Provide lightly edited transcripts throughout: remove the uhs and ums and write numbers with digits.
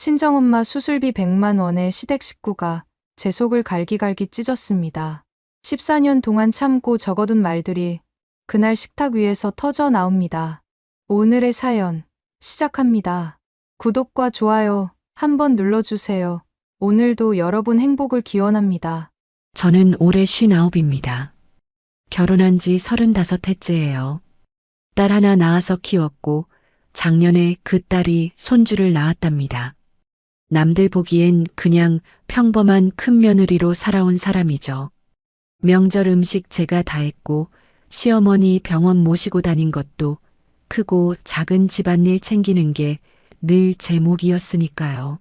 친정엄마 수술비 100만 원에 시댁 식구가 제 속을 갈기갈기 찢었습니다. 14년 동안 참고 적어둔 말들이 그날 식탁 위에서 터져 나옵니다. 오늘의 사연 시작합니다. 구독과 좋아요 한번 눌러주세요. 오늘도 여러분 행복을 기원합니다. 저는 올해 59입니다. 결혼한 지 35해째예요. 딸 하나 낳아서 키웠고 작년에 그 딸이 손주를 낳았답니다. 남들 보기엔 그냥 평범한 큰 며느리로 살아온 사람이죠. 명절 음식 제가 다 했고 시어머니 병원 모시고 다닌 것도 크고 작은 집안일 챙기는 게 늘 제 몫이었으니까요.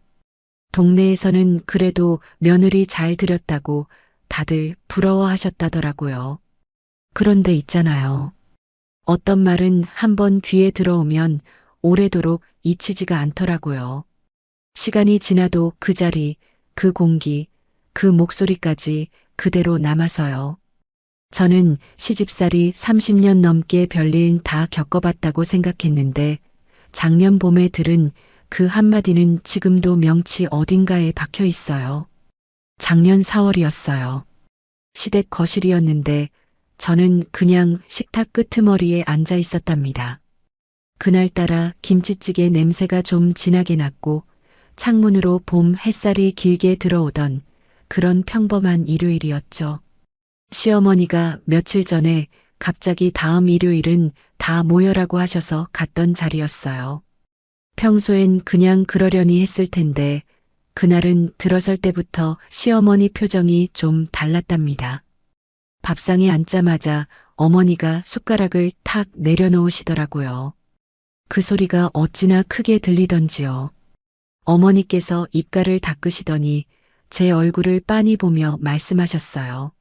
동네에서는 그래도 며느리 잘 들였다고 다들 부러워하셨다더라고요. 그런데 있잖아요. 어떤 말은 한번 귀에 들어오면 오래도록 잊히지가 않더라고요. 시간이 지나도 그 자리, 그 공기, 그 목소리까지 그대로 남아서요. 저는 시집살이 30년 넘게 별일 다 겪어봤다고 생각했는데 작년 봄에 들은 그 한마디는 지금도 명치 어딘가에 박혀 있어요. 작년 4월이었어요. 시댁 거실이었는데 저는 그냥 식탁 끄트머리에 앉아 있었답니다. 그날따라 김치찌개 냄새가 좀 진하게 났고 창문으로 봄 햇살이 길게 들어오던 그런 평범한 일요일이었죠. 시어머니가 며칠 전에 갑자기 다음 일요일은 다 모여라고 하셔서 갔던 자리였어요. 평소엔 그냥 그러려니 했을 텐데 그날은 들어설 때부터 시어머니 표정이 좀 달랐답니다. 밥상에 앉자마자 어머니가 숟가락을 탁 내려놓으시더라고요. 그 소리가 어찌나 크게 들리던지요. 어머니께서 입가를 닦으시더니 제 얼굴을 빤히 보며 말씀하셨어요.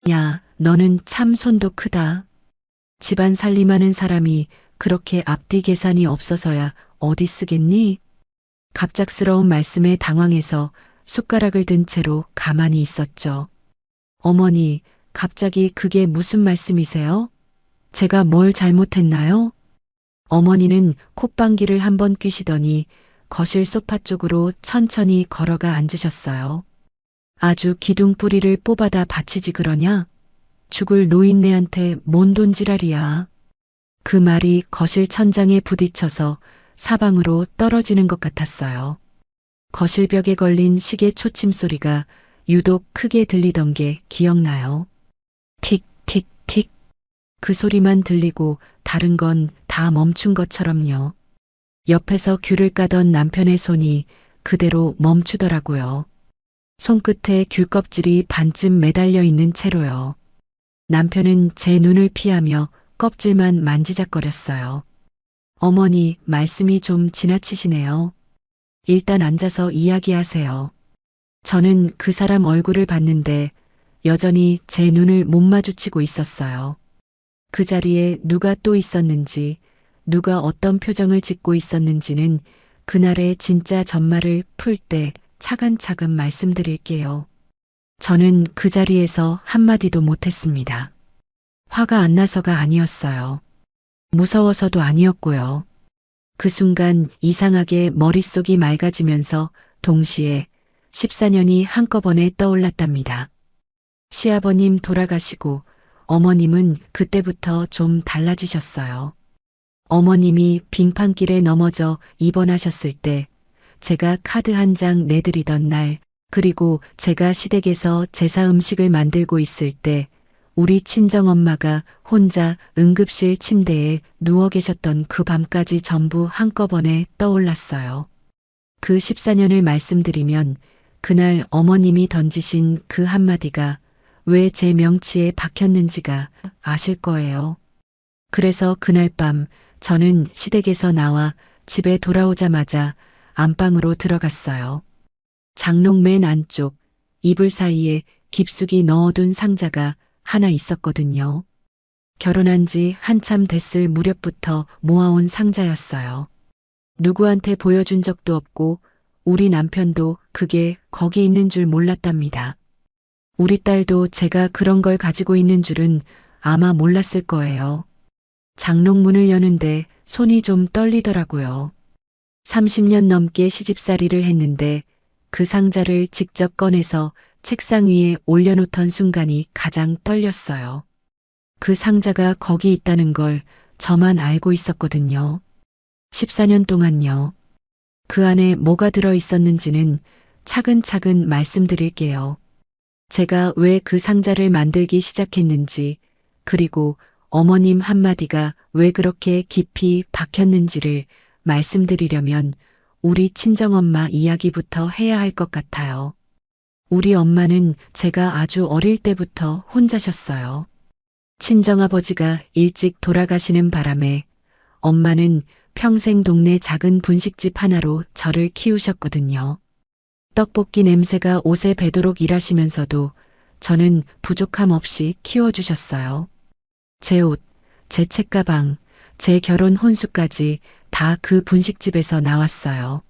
야, 너는 참 손도 크다. 집안 살림하는 사람이 그렇게 앞뒤 계산이 없어서야 어디 쓰겠니? 갑작스러운 말씀에 당황해서 숟가락을 든 채로 가만히 있었죠. 어머니, 갑자기 그게 무슨 말씀이세요? 제가 뭘 잘못했나요? 어머니는 콧방귀를 한번 뀌시더니 거실 소파 쪽으로 천천히 걸어가 앉으셨어요. 아주 기둥뿌리를 뽑아다 바치지 그러냐? 죽을 노인네한테 뭔 돈지랄이야. 그 말이 거실 천장에 부딪혀서 사방으로 떨어지는 것 같았어요. 거실벽에 걸린 시계 초침 소리가 유독 크게 들리던 게 기억나요. 틱, 틱, 틱. 그 소리만 들리고 다른 건 다 멈춘 것처럼요. 옆에서 귤을 까던 남편의 손이 그대로 멈추더라고요. 손끝에 귤 껍질이 반쯤 매달려 있는 채로요. 남편은 제 눈을 피하며 껍질만 만지작거렸어요. 어머니, 말씀이 좀 지나치시네요. 일단 앉아서 이야기하세요. 저는 그 사람 얼굴을 봤는데 여전히 제 눈을 못 마주치고 있었어요. 그 자리에 누가 또 있었는지, 누가 어떤 표정을 짓고 있었는지는 그날의 진짜 전말을 풀 때 차근차근 말씀드릴게요. 저는 그 자리에서 한마디도 못했습니다. 화가 안 나서가 아니었어요. 무서워서도 아니었고요. 그 순간 이상하게 머릿속이 맑아지면서 동시에 14년이 한꺼번에 떠올랐답니다. 시아버님 돌아가시고 어머님은 그때부터 좀 달라지셨어요. 어머님이 빙판길에 넘어져 입원하셨을 때 제가 카드 한 장 내드리던 날, 그리고 제가 시댁에서 제사 음식을 만들고 있을 때 우리 친정엄마가 혼자 응급실 침대에 누워 계셨던 그 밤까지 전부 한꺼번에 떠올랐어요. 그 14년을 말씀드리면 그날 어머님이 던지신 그 한마디가 왜 제 명치에 박혔는지가 아실 거예요. 그래서 그날 밤 저는 시댁에서 나와 집에 돌아오자마자 안방으로 들어갔어요. 장롱 맨 안쪽 이불 사이에 깊숙이 넣어둔 상자가 하나 있었거든요. 결혼한 지 한참 됐을 무렵부터 모아온 상자였어요. 누구한테 보여준 적도 없고 우리 남편도 그게 거기 있는 줄 몰랐답니다. 우리 딸도 제가 그런 걸 가지고 있는 줄은 아마 몰랐을 거예요. 장롱 문을 여는데 손이 좀 떨리더라고요. 30년 넘게 시집살이를 했는데 그 상자를 직접 꺼내서 책상 위에 올려놓던 순간이 가장 떨렸어요. 그 상자가 거기 있다는 걸 저만 알고 있었거든요. 14년 동안요. 그 안에 뭐가 들어 있었는지는 차근차근 말씀드릴게요. 제가 왜 그 상자를 만들기 시작했는지, 그리고 어머님 한마디가 왜 그렇게 깊이 박혔는지를 말씀드리려면 우리 친정엄마 이야기부터 해야 할 것 같아요. 우리 엄마는 제가 아주 어릴 때부터 혼자셨어요. 친정아버지가 일찍 돌아가시는 바람에 엄마는 평생 동네 작은 분식집 하나로 저를 키우셨거든요. 떡볶이 냄새가 옷에 배도록 일하시면서도 저는 부족함 없이 키워주셨어요. 제 옷, 제 책가방, 제 결혼 혼수까지 다 그 분식집에서 나왔어요.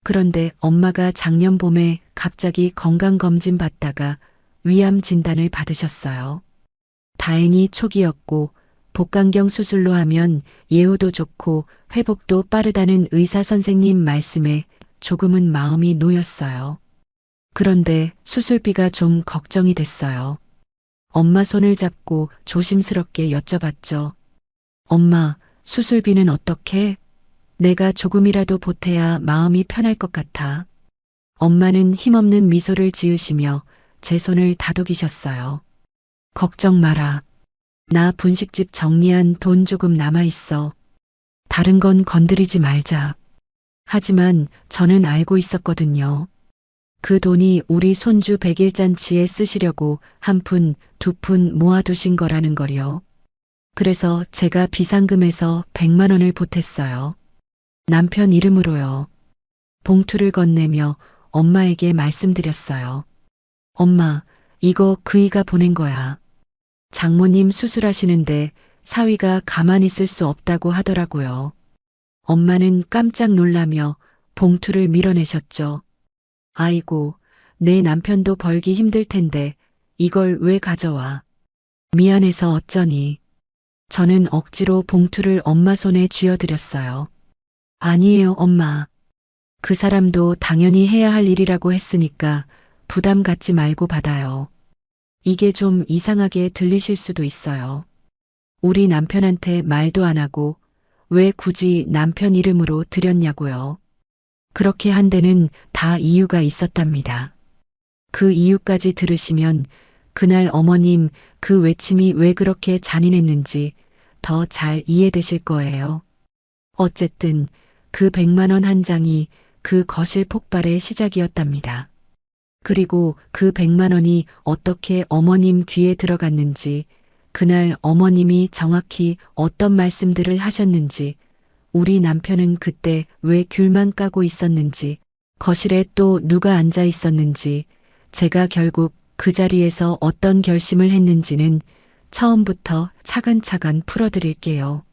그런데 엄마가 작년 봄에 갑자기 건강검진 받다가 위암 진단을 받으셨어요. 다행히 초기였고 복강경 수술로 하면 예후도 좋고 회복도 빠르다는 의사 선생님 말씀에 조금은 마음이 놓였어요. 그런데 수술비가 좀 걱정이 됐어요. 엄마 손을 잡고 조심스럽게 여쭤봤죠. 엄마, 수술비는 어떻게? 내가 조금이라도 보태야 마음이 편할 것 같아. 엄마는 힘없는 미소를 지으시며 제 손을 다독이셨어요. 걱정 마라. 나 분식집 정리한 돈 조금 남아있어. 다른 건 건드리지 말자. 하지만 저는 알고 있었거든요. 그 돈이 우리 손주 100일 잔치에 쓰시려고 한 푼, 두 푼 모아두신 거라는 걸요. 그래서 제가 비상금에서 100만 원을 보탰어요. 남편 이름으로요. 봉투를 건네며 엄마에게 말씀드렸어요. 엄마, 이거 그이가 보낸 거야. 장모님 수술하시는데 사위가 가만히 있을 수 없다고 하더라고요. 엄마는 깜짝 놀라며 봉투를 밀어내셨죠. 아이고, 내 남편도 벌기 힘들 텐데 이걸 왜 가져와. 미안해서 어쩌니. 저는 억지로 봉투를 엄마 손에 쥐어드렸어요. 아니에요, 엄마. 그 사람도 당연히 해야 할 일이라고 했으니까 부담 갖지 말고 받아요. 이게 좀 이상하게 들리실 수도 있어요. 우리 남편한테 말도 안 하고 왜 굳이 남편 이름으로 드렸냐고요. 그렇게 한 데는 다 이유가 있었답니다. 그 이유까지 들으시면 그날 어머님 그 외침이 왜 그렇게 잔인했는지 더 잘 이해되실 거예요. 어쨌든 그 100만 원 한 장이 그 거실 폭발의 시작이었답니다. 그리고 그 100만 원이 어떻게 어머님 귀에 들어갔는지, 그날 어머님이 정확히 어떤 말씀들을 하셨는지, 우리 남편은 그때 왜 귤만 까고 있었는지, 거실에 또 누가 앉아 있었는지, 제가 결국 그 자리에서 어떤 결심을 했는지는 처음부터 차근차근 풀어드릴게요.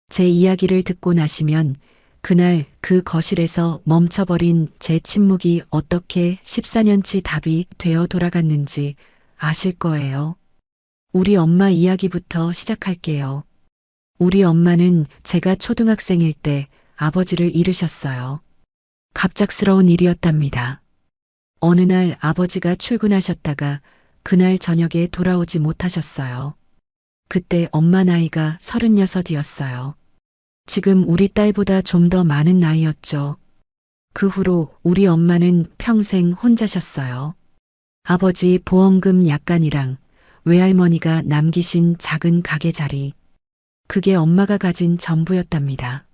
제 이야기를 듣고 나시면 그날 그 거실에서 멈춰버린 제 침묵이 어떻게 14년치 답이 되어 돌아갔는지 아실 거예요. 우리 엄마 이야기부터 시작할게요. 우리 엄마는 제가 초등학생일 때 아버지를 잃으셨어요. 갑작스러운 일이었답니다. 어느 날 아버지가 출근하셨다가 그날 저녁에 돌아오지 못하셨어요. 그때 엄마 나이가 36이었어요. 지금 우리 딸보다 좀 더 많은 나이였죠. 그 후로 우리 엄마는 평생 혼자셨어요. 아버지 보험금 약간이랑 외할머니가 남기신 작은 가게 자리. 그게 엄마가 가진 전부였답니다.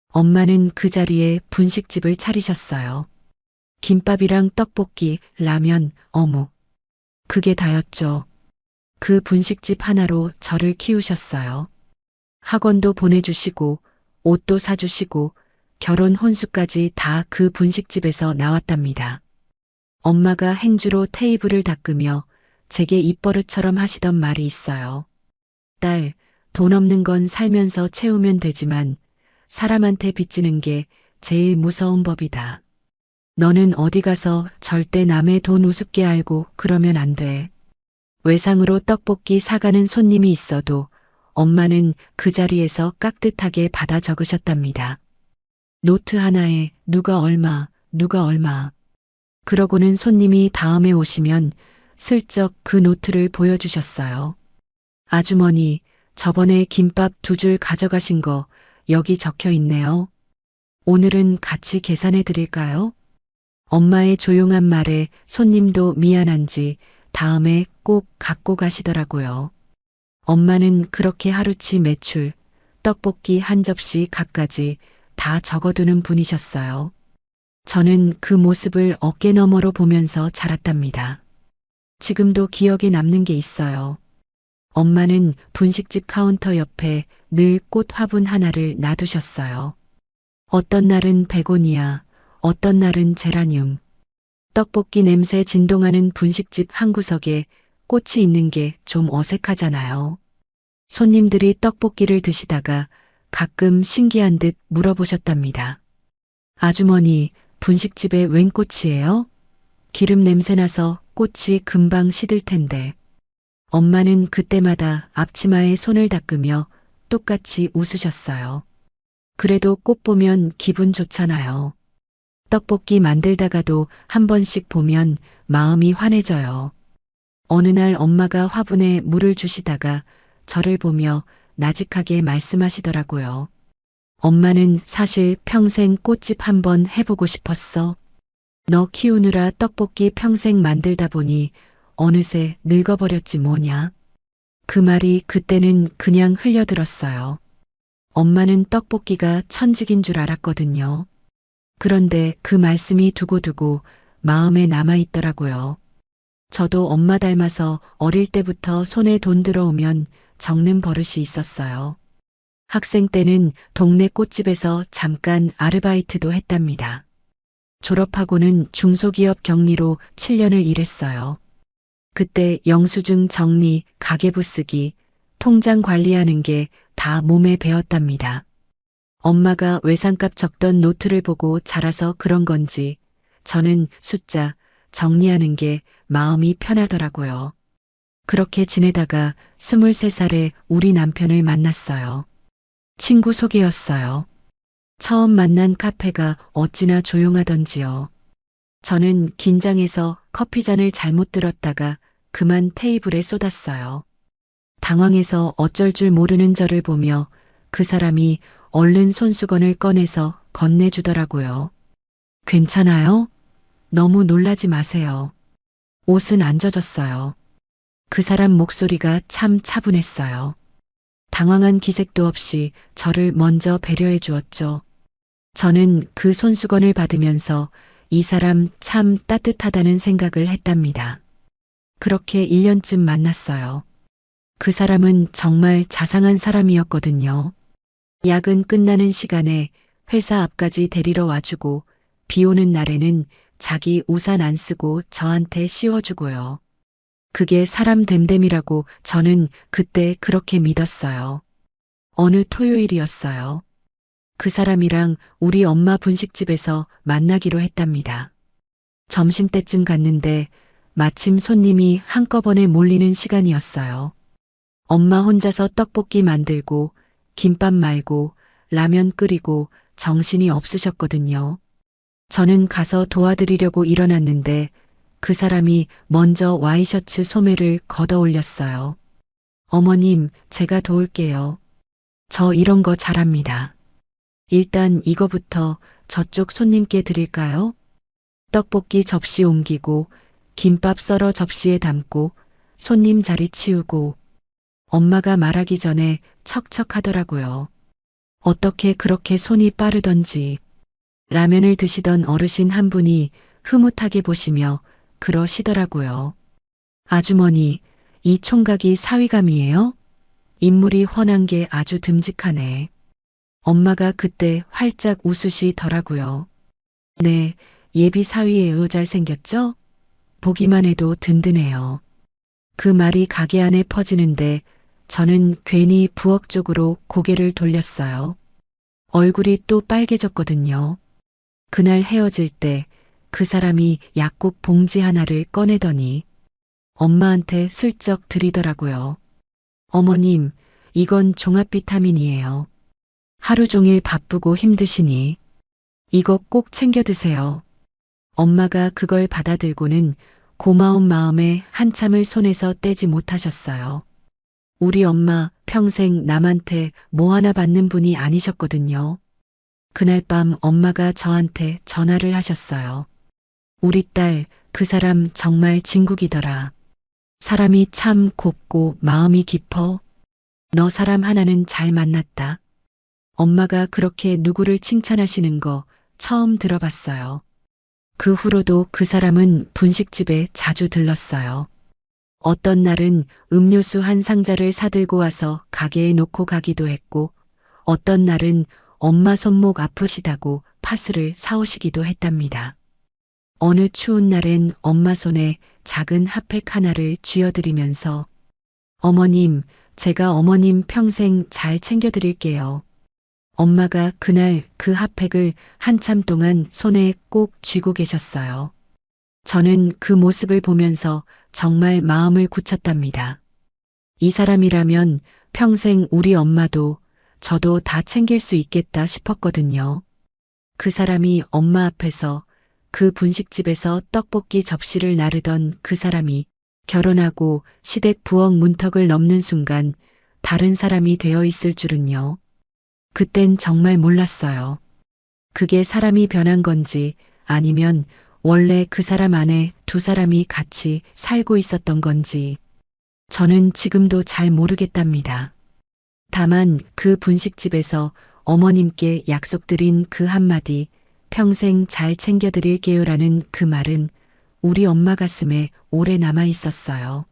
엄마는 그 자리에 분식집을 차리셨어요. 김밥이랑 떡볶이, 라면, 어묵. 그게 다였죠. 그 분식집 하나로 저를 키우셨어요. 학원도 보내주시고 옷도 사주시고 결혼 혼수까지 다 그 분식집에서 나왔답니다. 엄마가 행주로 테이블을 닦으며 제게 입버릇처럼 하시던 말이 있어요. 딸, 돈 없는 건 살면서 채우면 되지만 사람한테 빚지는 게 제일 무서운 법이다. 너는 어디 가서 절대 남의 돈 우습게 알고 그러면 안 돼. 외상으로 떡볶이 사가는 손님이 있어도 엄마는 그 자리에서 깍듯하게 받아 적으셨답니다. 노트 하나에 누가 얼마, 누가 얼마. 그러고는 손님이 다음에 오시면 슬쩍 그 노트를 보여주셨어요. 아주머니, 저번에 김밥 2줄 가져가신 거 여기 적혀 있네요. 오늘은 같이 계산해 드릴까요? 엄마의 조용한 말에 손님도 미안한지 다음에 꼭 갖고 가시더라고요. 엄마는 그렇게 하루치 매출, 떡볶이 한 접시 갖가지 다 적어두는 분이셨어요. 저는 그 모습을 어깨너머로 보면서 자랐답니다. 지금도 기억에 남는 게 있어요. 엄마는 분식집 카운터 옆에 늘 꽃 화분 하나를 놔두셨어요. 어떤 날은 베고니아, 어떤 날은 제라늄. 떡볶이 냄새 진동하는 분식집 한 구석에 꽃이 있는 게 좀 어색하잖아요. 손님들이 떡볶이를 드시다가 가끔 신기한 듯 물어보셨답니다. 아주머니, 분식집에 웬 꽃이에요? 기름 냄새 나서 꽃이 금방 시들 텐데. 엄마는 그때마다 앞치마에 손을 닦으며 똑같이 웃으셨어요. 그래도 꽃 보면 기분 좋잖아요. 떡볶이 만들다가도 한 번씩 보면 마음이 환해져요. 어느 날 엄마가 화분에 물을 주시다가 저를 보며 나직하게 말씀하시더라고요. 엄마는 사실 평생 꽃집 한번 해보고 싶었어. 너 키우느라 떡볶이 평생 만들다 보니 어느새 늙어버렸지 뭐냐. 그 말이 그때는 그냥 흘려들었어요. 엄마는 떡볶이가 천직인 줄 알았거든요. 그런데 그 말씀이 두고두고 마음에 남아있더라고요. 저도 엄마 닮아서 어릴 때부터 손에 돈 들어오면 적는 버릇이 있었어요. 학생 때는 동네 꽃집에서 잠깐 아르바이트도 했답니다. 졸업하고는 중소기업 격리로 7년을 일했어요. 그때 영수증 정리, 가계부 쓰기, 통장 관리하는 게 다 몸에 배었답니다. 엄마가 외상값 적던 노트를 보고 자라서 그런 건지 저는 숫자 정리하는 게 마음이 편하더라고요. 그렇게 지내다가 23살에 우리 남편을 만났어요. 친구 소개였어요. 처음 만난 카페가 어찌나 조용하던지요. 저는 긴장해서 커피잔을 잘못 들었다가 그만 테이블에 쏟았어요. 당황해서 어쩔 줄 모르는 저를 보며 그 사람이 얼른 손수건을 꺼내서 건네주더라고요. 괜찮아요? 너무 놀라지 마세요. 옷은 안 젖었어요. 그 사람 목소리가 참 차분했어요. 당황한 기색도 없이 저를 먼저 배려해 주었죠. 저는 그 손수건을 받으면서 이 사람 참 따뜻하다는 생각을 했답니다. 그렇게 1년쯤 만났어요. 그 사람은 정말 자상한 사람이었거든요. 야근 끝나는 시간에 회사 앞까지 데리러 와주고 비 오는 날에는 자기 우산 안 쓰고 저한테 씌워주고요. 그게 사람 됨됨이라고 저는 그때 그렇게 믿었어요. 어느 토요일이었어요. 그 사람이랑 우리 엄마 분식집에서 만나기로 했답니다. 점심때쯤 갔는데 마침 손님이 한꺼번에 몰리는 시간이었어요. 엄마 혼자서 떡볶이 만들고 김밥 말고 라면 끓이고 정신이 없으셨거든요. 저는 가서 도와드리려고 일어났는데 그 사람이 먼저 와이셔츠 소매를 걷어 올렸어요. 어머님, 제가 도울게요. 저 이런 거 잘합니다. 일단 이거부터 저쪽 손님께 드릴까요? 떡볶이 접시 옮기고 김밥 썰어 접시에 담고 손님 자리 치우고 엄마가 말하기 전에 척척 하더라고요. 어떻게 그렇게 손이 빠르던지. 라면을 드시던 어르신 한 분이 흐뭇하게 보시며 그러시더라고요. 아주머니, 이 총각이 사위감이에요? 인물이 훤한 게 아주 듬직하네. 엄마가 그때 활짝 웃으시더라고요. 네, 예비 사위예요. 잘생겼죠? 보기만 해도 든든해요. 그 말이 가게 안에 퍼지는데 저는 괜히 부엌 쪽으로 고개를 돌렸어요. 얼굴이 또 빨개졌거든요. 그날 헤어질 때 그 사람이 약국 봉지 하나를 꺼내더니 엄마한테 슬쩍 드리더라고요. 어머님, 이건 종합 비타민이에요. 하루 종일 바쁘고 힘드시니 이거 꼭 챙겨 드세요. 엄마가 그걸 받아들고는 고마운 마음에 한참을 손에서 떼지 못하셨어요. 우리 엄마 평생 남한테 뭐 하나 받는 분이 아니셨거든요. 그날 밤 엄마가 저한테 전화를 하셨어요. 우리 딸, 그 사람 정말 진국이더라. 사람이 참 곱고 마음이 깊어. 너 사람 하나는 잘 만났다. 엄마가 그렇게 누구를 칭찬하시는 거 처음 들어봤어요. 그 후로도 그 사람은 분식집에 자주 들렀어요. 어떤 날은 음료수 한 상자를 사들고 와서 가게에 놓고 가기도 했고, 어떤 날은 엄마 손목 아프시다고 파스를 사오시기도 했답니다. 어느 추운 날엔 엄마 손에 작은 핫팩 하나를 쥐어드리면서 어머님, 제가 어머님 평생 잘 챙겨드릴게요. 엄마가 그날 그 핫팩을 한참 동안 손에 꼭 쥐고 계셨어요. 저는 그 모습을 보면서 정말 마음을 굳혔답니다. 이 사람이라면 평생 우리 엄마도 저도 다 챙길 수 있겠다 싶었거든요. 그 사람이 엄마 앞에서 그 분식집에서 떡볶이 접시를 나르던 그 사람이 결혼하고 시댁 부엌 문턱을 넘는 순간 다른 사람이 되어 있을 줄은요. 그땐 정말 몰랐어요. 그게 사람이 변한 건지 아니면 원래 그 사람 안에 두 사람이 같이 살고 있었던 건지 저는 지금도 잘 모르겠답니다. 다만 그 분식집에서 어머님께 약속드린 그 한마디 평생 잘 챙겨드릴게요라는 그 말은 우리 엄마 가슴에 오래 남아 있었어요.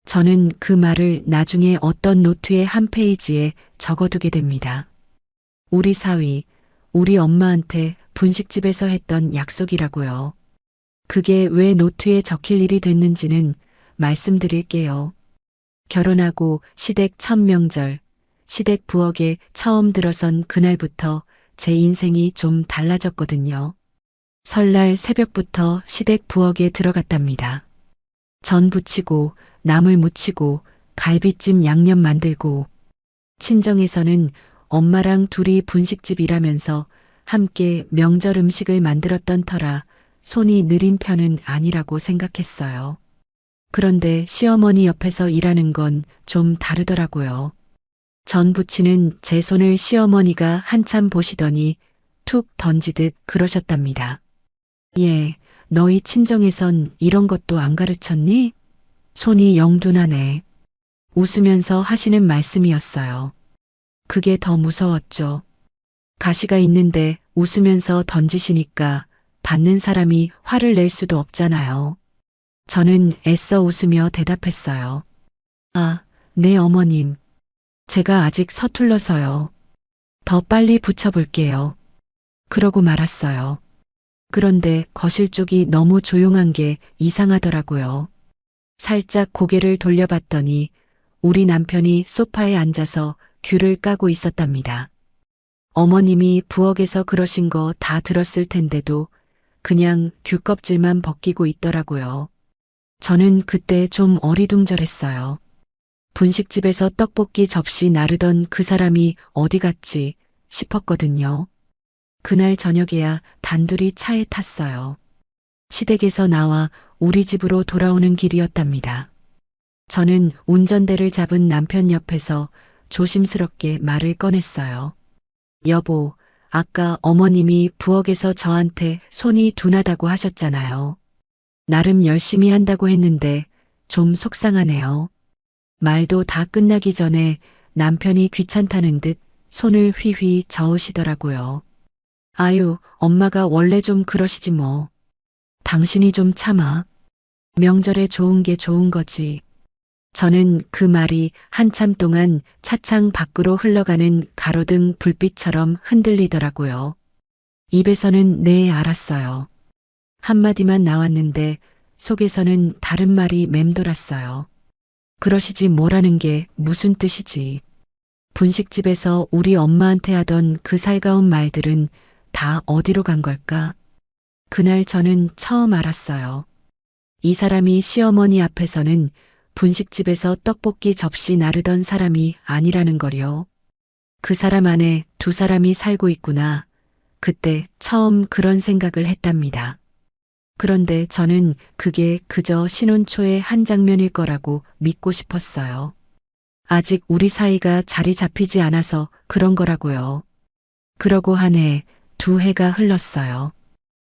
저는 그 말을 나중에 어떤 노트의 한 페이지에 적어두게 됩니다. 우리 사위, 우리 엄마한테 분식집에서 했던 약속이라고요. 그게 왜 노트에 적힐 일이 됐는지는 말씀드릴게요. 결혼하고 시댁 첫 명절, 시댁 부엌에 처음 들어선 그날부터 제 인생이 좀 달라졌거든요. 설날 새벽부터 시댁 부엌에 들어갔답니다. 전 부치고, 나물 무치고, 갈비찜 양념 만들고, 친정에서는 엄마랑 둘이 분식집 일하면서 함께 명절 음식을 만들었던 터라 손이 느린 편은 아니라고 생각했어요. 그런데 시어머니 옆에서 일하는 건 좀 다르더라고요. 전 부치는 제 손을 시어머니가 한참 보시더니 툭 던지듯 그러셨답니다. 예, 너희 친정에선 이런 것도 안 가르쳤니? 손이 영둔하네. 웃으면서 하시는 말씀이었어요. 그게 더 무서웠죠. 가시가 있는데 웃으면서 던지시니까 받는 사람이 화를 낼 수도 없잖아요. 저는 애써 웃으며 대답했어요. 아, 네 어머님. 제가 아직 서툴러서요. 더 빨리 붙여볼게요. 그러고 말았어요. 그런데 거실 쪽이 너무 조용한 게 이상하더라고요. 살짝 고개를 돌려봤더니 우리 남편이 소파에 앉아서 귤을 까고 있었답니다. 어머님이 부엌에서 그러신 거 다 들었을 텐데도 그냥 귤 껍질만 벗기고 있더라고요. 저는 그때 좀 어리둥절했어요. 분식집에서 떡볶이 접시 나르던 그 사람이 어디 갔지 싶었거든요. 그날 저녁에야 단둘이 차에 탔어요. 시댁에서 나와 우리 집으로 돌아오는 길이었답니다. 저는 운전대를 잡은 남편 옆에서 조심스럽게 말을 꺼냈어요. 여보, 아까 어머님이 부엌에서 저한테 손이 둔하다고 하셨잖아요. 나름 열심히 한다고 했는데 좀 속상하네요. 말도 다 끝나기 전에 남편이 귀찮다는 듯 손을 휘휘 저으시더라고요. 아유, 엄마가 원래 좀 그러시지 뭐. 당신이 좀 참아. 명절에 좋은 게 좋은 거지. 저는 그 말이 한참 동안 차창 밖으로 흘러가는 가로등 불빛처럼 흔들리더라고요. 입에서는 네, 알았어요. 한마디만 나왔는데 속에서는 다른 말이 맴돌았어요. 그러시지 뭐라는 게 무슨 뜻이지. 분식집에서 우리 엄마한테 하던 그 살가운 말들은 다 어디로 간 걸까? 그날 저는 처음 알았어요. 이 사람이 시어머니 앞에서는 분식집에서 떡볶이 접시 나르던 사람이 아니라는 걸요. 그 사람 안에 두 사람이 살고 있구나. 그때 처음 그런 생각을 했답니다. 그런데 저는 그게 그저 신혼초의 한 장면일 거라고 믿고 싶었어요. 아직 우리 사이가 자리 잡히지 않아서 그런 거라고요. 그러고 한 해, 두 해가 흘렀어요.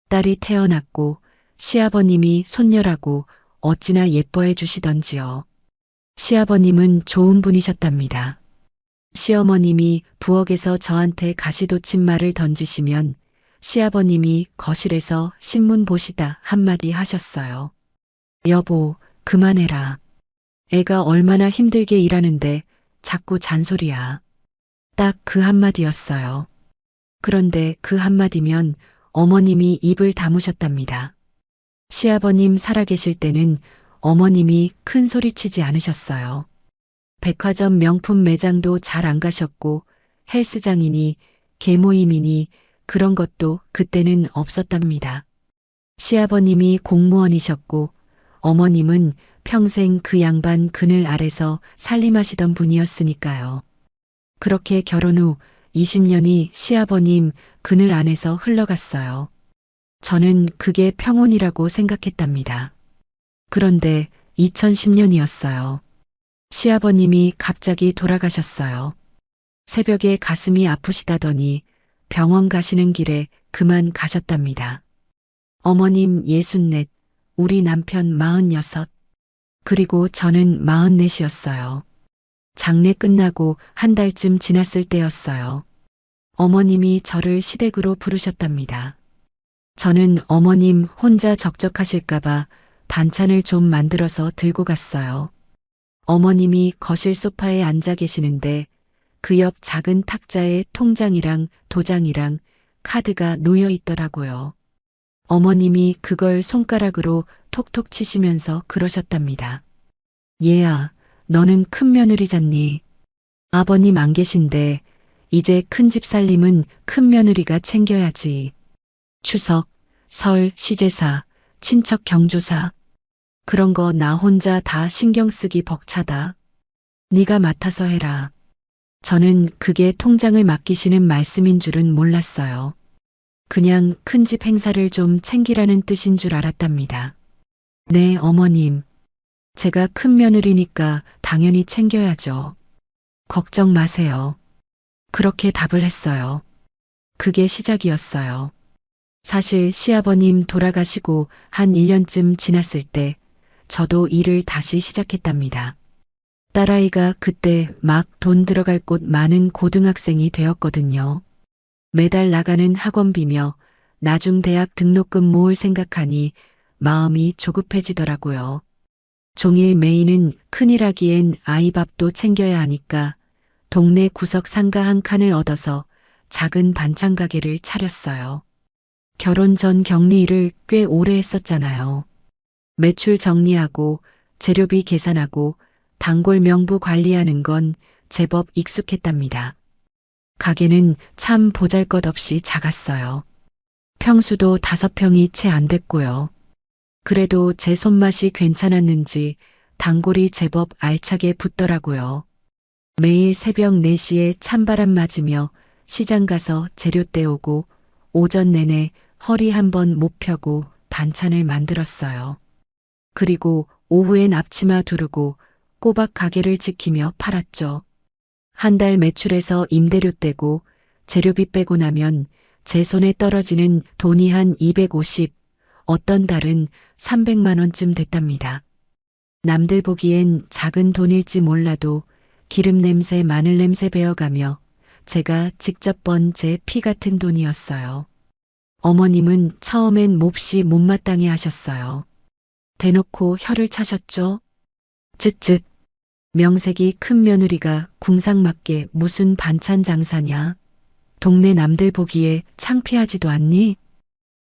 딸이 태어났고 시아버님이 손녀라고 어찌나 예뻐해 주시던지요. 시아버님은 좋은 분이셨답니다. 시어머님이 부엌에서 저한테 가시돋침말을 던지시면 시아버님이 거실에서 신문 보시다 한마디 하셨어요. 여보, 그만해라. 애가 얼마나 힘들게 일하는데 자꾸 잔소리야. 딱 그 한마디였어요. 그런데 그 한마디면 어머님이 입을 다무셨답니다. 시아버님 살아계실 때는 어머님이 큰 소리치지 않으셨어요. 백화점 명품 매장도 잘 안 가셨고 헬스장이니 계모임이니 그런 것도 그때는 없었답니다. 시아버님이 공무원이셨고 어머님은 평생 그 양반 그늘 아래서 살림하시던 분이었으니까요. 그렇게 결혼 후 20년이 시아버님 그늘 안에서 흘러갔어요. 저는 그게 평온이라고 생각했답니다. 그런데 2010년이었어요. 시아버님이 갑자기 돌아가셨어요. 새벽에 가슴이 아프시다더니 병원 가시는 길에 그만 가셨답니다. 어머님 64, 우리 남편 46, 그리고 저는 44이었어요. 장례 끝나고 한 달쯤 지났을 때였어요. 어머님이 저를 시댁으로 부르셨답니다. 저는 어머님 혼자 적적하실까봐 반찬을 좀 만들어서 들고 갔어요. 어머님이 거실 소파에 앉아 계시는데 그 옆 작은 탁자에 통장이랑 도장이랑 카드가 놓여 있더라고요. 어머님이 그걸 손가락으로 톡톡 치시면서 그러셨답니다. 얘야, 너는 큰 며느리잖니. 아버님 안 계신데 이제 큰 집 살림은 큰 며느리가 챙겨야지. 추석, 설, 시제사, 친척 경조사. 그런 거 나 혼자 다 신경 쓰기 벅차다. 네가 맡아서 해라. 저는 그게 통장을 맡기시는 말씀인 줄은 몰랐어요. 그냥 큰 집 행사를 좀 챙기라는 뜻인 줄 알았답니다. 네, 어머님. 제가 큰 며느리니까 당연히 챙겨야죠. 걱정 마세요. 그렇게 답을 했어요. 그게 시작이었어요. 사실 시아버님 돌아가시고 한 1년쯤 지났을 때 저도 일을 다시 시작했답니다. 딸아이가 그때 막 돈 들어갈 곳 많은 고등학생이 되었거든요. 매달 나가는 학원비며 나중 대학 등록금 모을 생각하니 마음이 조급해지더라고요. 종일 매이는 큰일하기엔 아이 밥도 챙겨야 하니까 동네 구석 상가 한 칸을 얻어서 작은 반찬 가게를 차렸어요. 결혼 전 격리 일을 꽤 오래 했었잖아요. 매출 정리하고 재료비 계산하고 단골 명부 관리하는 건 제법 익숙했답니다. 가게는 참 보잘것없이 작았어요. 평수도 5평이 채 안 됐고요. 그래도 제 손맛이 괜찮았는지 단골이 제법 알차게 붙더라고요. 매일 새벽 4시에 찬바람 맞으며 시장 가서 재료 떼오고 오전 내내 허리 한번 못 펴고 반찬을 만들었어요. 그리고 오후엔 앞치마 두르고 꼬박 가게를 지키며 팔았죠. 한 달 매출에서 임대료 떼고 재료비 빼고 나면 제 손에 떨어지는 돈이 한 250, 어떤 달은 300만 원쯤 됐답니다. 남들 보기엔 작은 돈일지 몰라도 기름 냄새, 마늘 냄새 배어가며 제가 직접 번 제 피 같은 돈이었어요. 어머님은 처음엔 몹시 못마땅해 하셨어요. 대놓고 혀를 차셨죠. 쯧쯧. 명색이 큰 며느리가 궁상맞게 무슨 반찬 장사냐. 동네 남들 보기에 창피하지도 않니?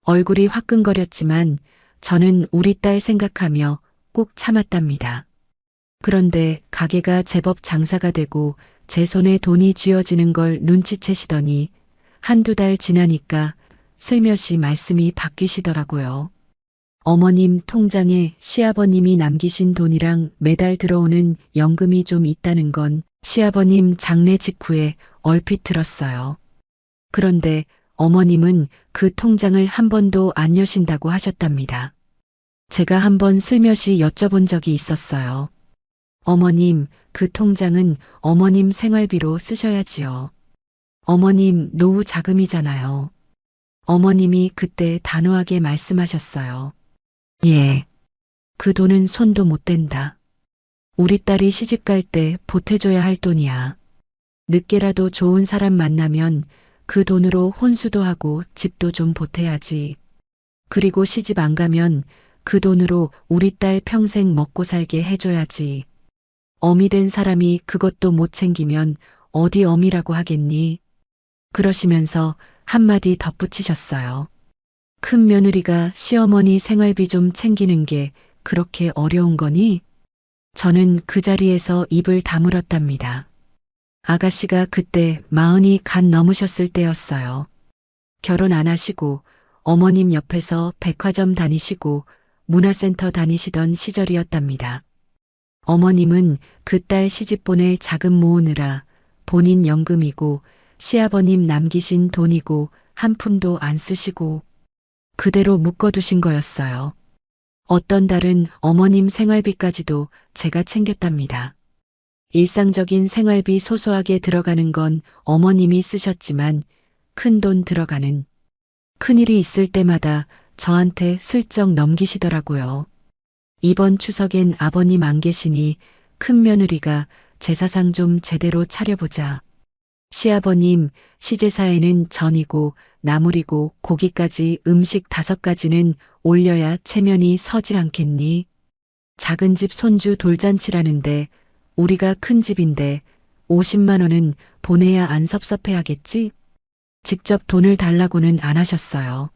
얼굴이 화끈거렸지만 저는 우리 딸 생각하며 꾹 참았답니다. 그런데 가게가 제법 장사가 되고 제 손에 돈이 쥐어지는 걸 눈치채시더니 한두 달 지나니까 슬며시 말씀이 바뀌시더라고요. 어머님 통장에 시아버님이 남기신 돈이랑 매달 들어오는 연금이 좀 있다는 건 시아버님 장례 직후에 얼핏 들었어요. 그런데 어머님은 그 통장을 한 번도 안 여신다고 하셨답니다. 제가 한번 슬며시 여쭤본 적이 있었어요. 어머님, 그 통장은 어머님 생활비로 쓰셔야지요. 어머님 노후 자금이잖아요. 어머님이 그때 단호하게 말씀하셨어요. 예. 그 돈은 손도 못 댄다. 우리 딸이 시집 갈 때 보태줘야 할 돈이야. 늦게라도 좋은 사람 만나면 그 돈으로 혼수도 하고 집도 좀 보태야지. 그리고 시집 안 가면 그 돈으로 우리 딸 평생 먹고 살게 해줘야지. 어미 된 사람이 그것도 못 챙기면 어디 어미라고 하겠니? 그러시면서 한마디 덧붙이셨어요. 큰 며느리가 시어머니 생활비 좀 챙기는 게 그렇게 어려운 거니? 저는 그 자리에서 입을 다물었답니다. 아가씨가 그때 40이 간 넘으셨을 때였어요. 결혼 안 하시고 어머님 옆에서 백화점 다니시고 문화센터 다니시던 시절이었답니다. 어머님은 그 딸 시집 보낼 자금 모으느라 본인 연금이고 시아버님 남기신 돈이고 한 푼도 안 쓰시고 그대로 묶어두신 거였어요. 어떤 달은 어머님 생활비까지도 제가 챙겼답니다. 일상적인 생활비 소소하게 들어가는 건 어머님이 쓰셨지만 큰 돈 들어가는 큰일이 있을 때마다 저한테 슬쩍 넘기시더라고요. 이번 추석엔 아버님 안 계시니 큰 며느리가 제사상 좀 제대로 차려보자. 시아버님 시제사에는 전이고 나물이고 고기까지 음식 5가지는 올려야 체면이 서지 않겠니? 작은 집 손주 돌잔치라는데 우리가 큰 집인데 50만 원은 보내야 안 섭섭해하겠지? 직접 돈을 달라고는 안 하셨어요.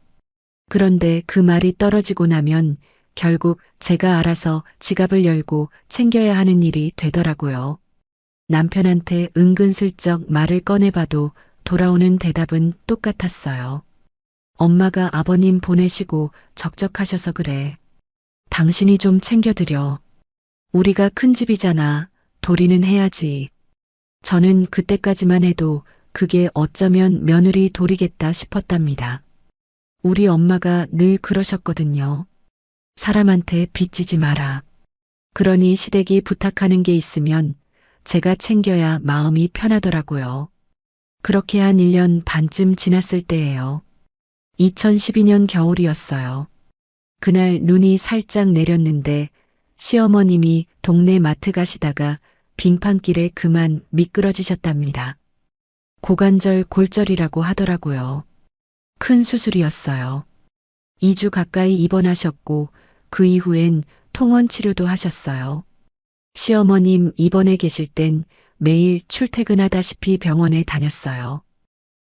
그런데 그 말이 떨어지고 나면 결국 제가 알아서 지갑을 열고 챙겨야 하는 일이 되더라고요. 남편한테 은근슬쩍 말을 꺼내봐도 돌아오는 대답은 똑같았어요. 엄마가 아버님 보내시고 적적하셔서 그래. 당신이 좀 챙겨드려. 우리가 큰 집이잖아. 도리는 해야지. 저는 그때까지만 해도 그게 어쩌면 며느리 도리겠다 싶었답니다. 우리 엄마가 늘 그러셨거든요. 사람한테 빚지지 마라. 그러니 시댁이 부탁하는 게 있으면 제가 챙겨야 마음이 편하더라고요. 그렇게 한 1년 반쯤 지났을 때예요. 2012년 겨울이었어요. 그날 눈이 살짝 내렸는데 시어머님이 동네 마트 가시다가 빙판길에 그만 미끄러지셨답니다. 고관절 골절이라고 하더라고요. 큰 수술이었어요. 2주 가까이 입원하셨고 그 이후엔 통원 치료도 하셨어요. 시어머님 입원해 계실 땐 매일 출퇴근하다시피 병원에 다녔어요.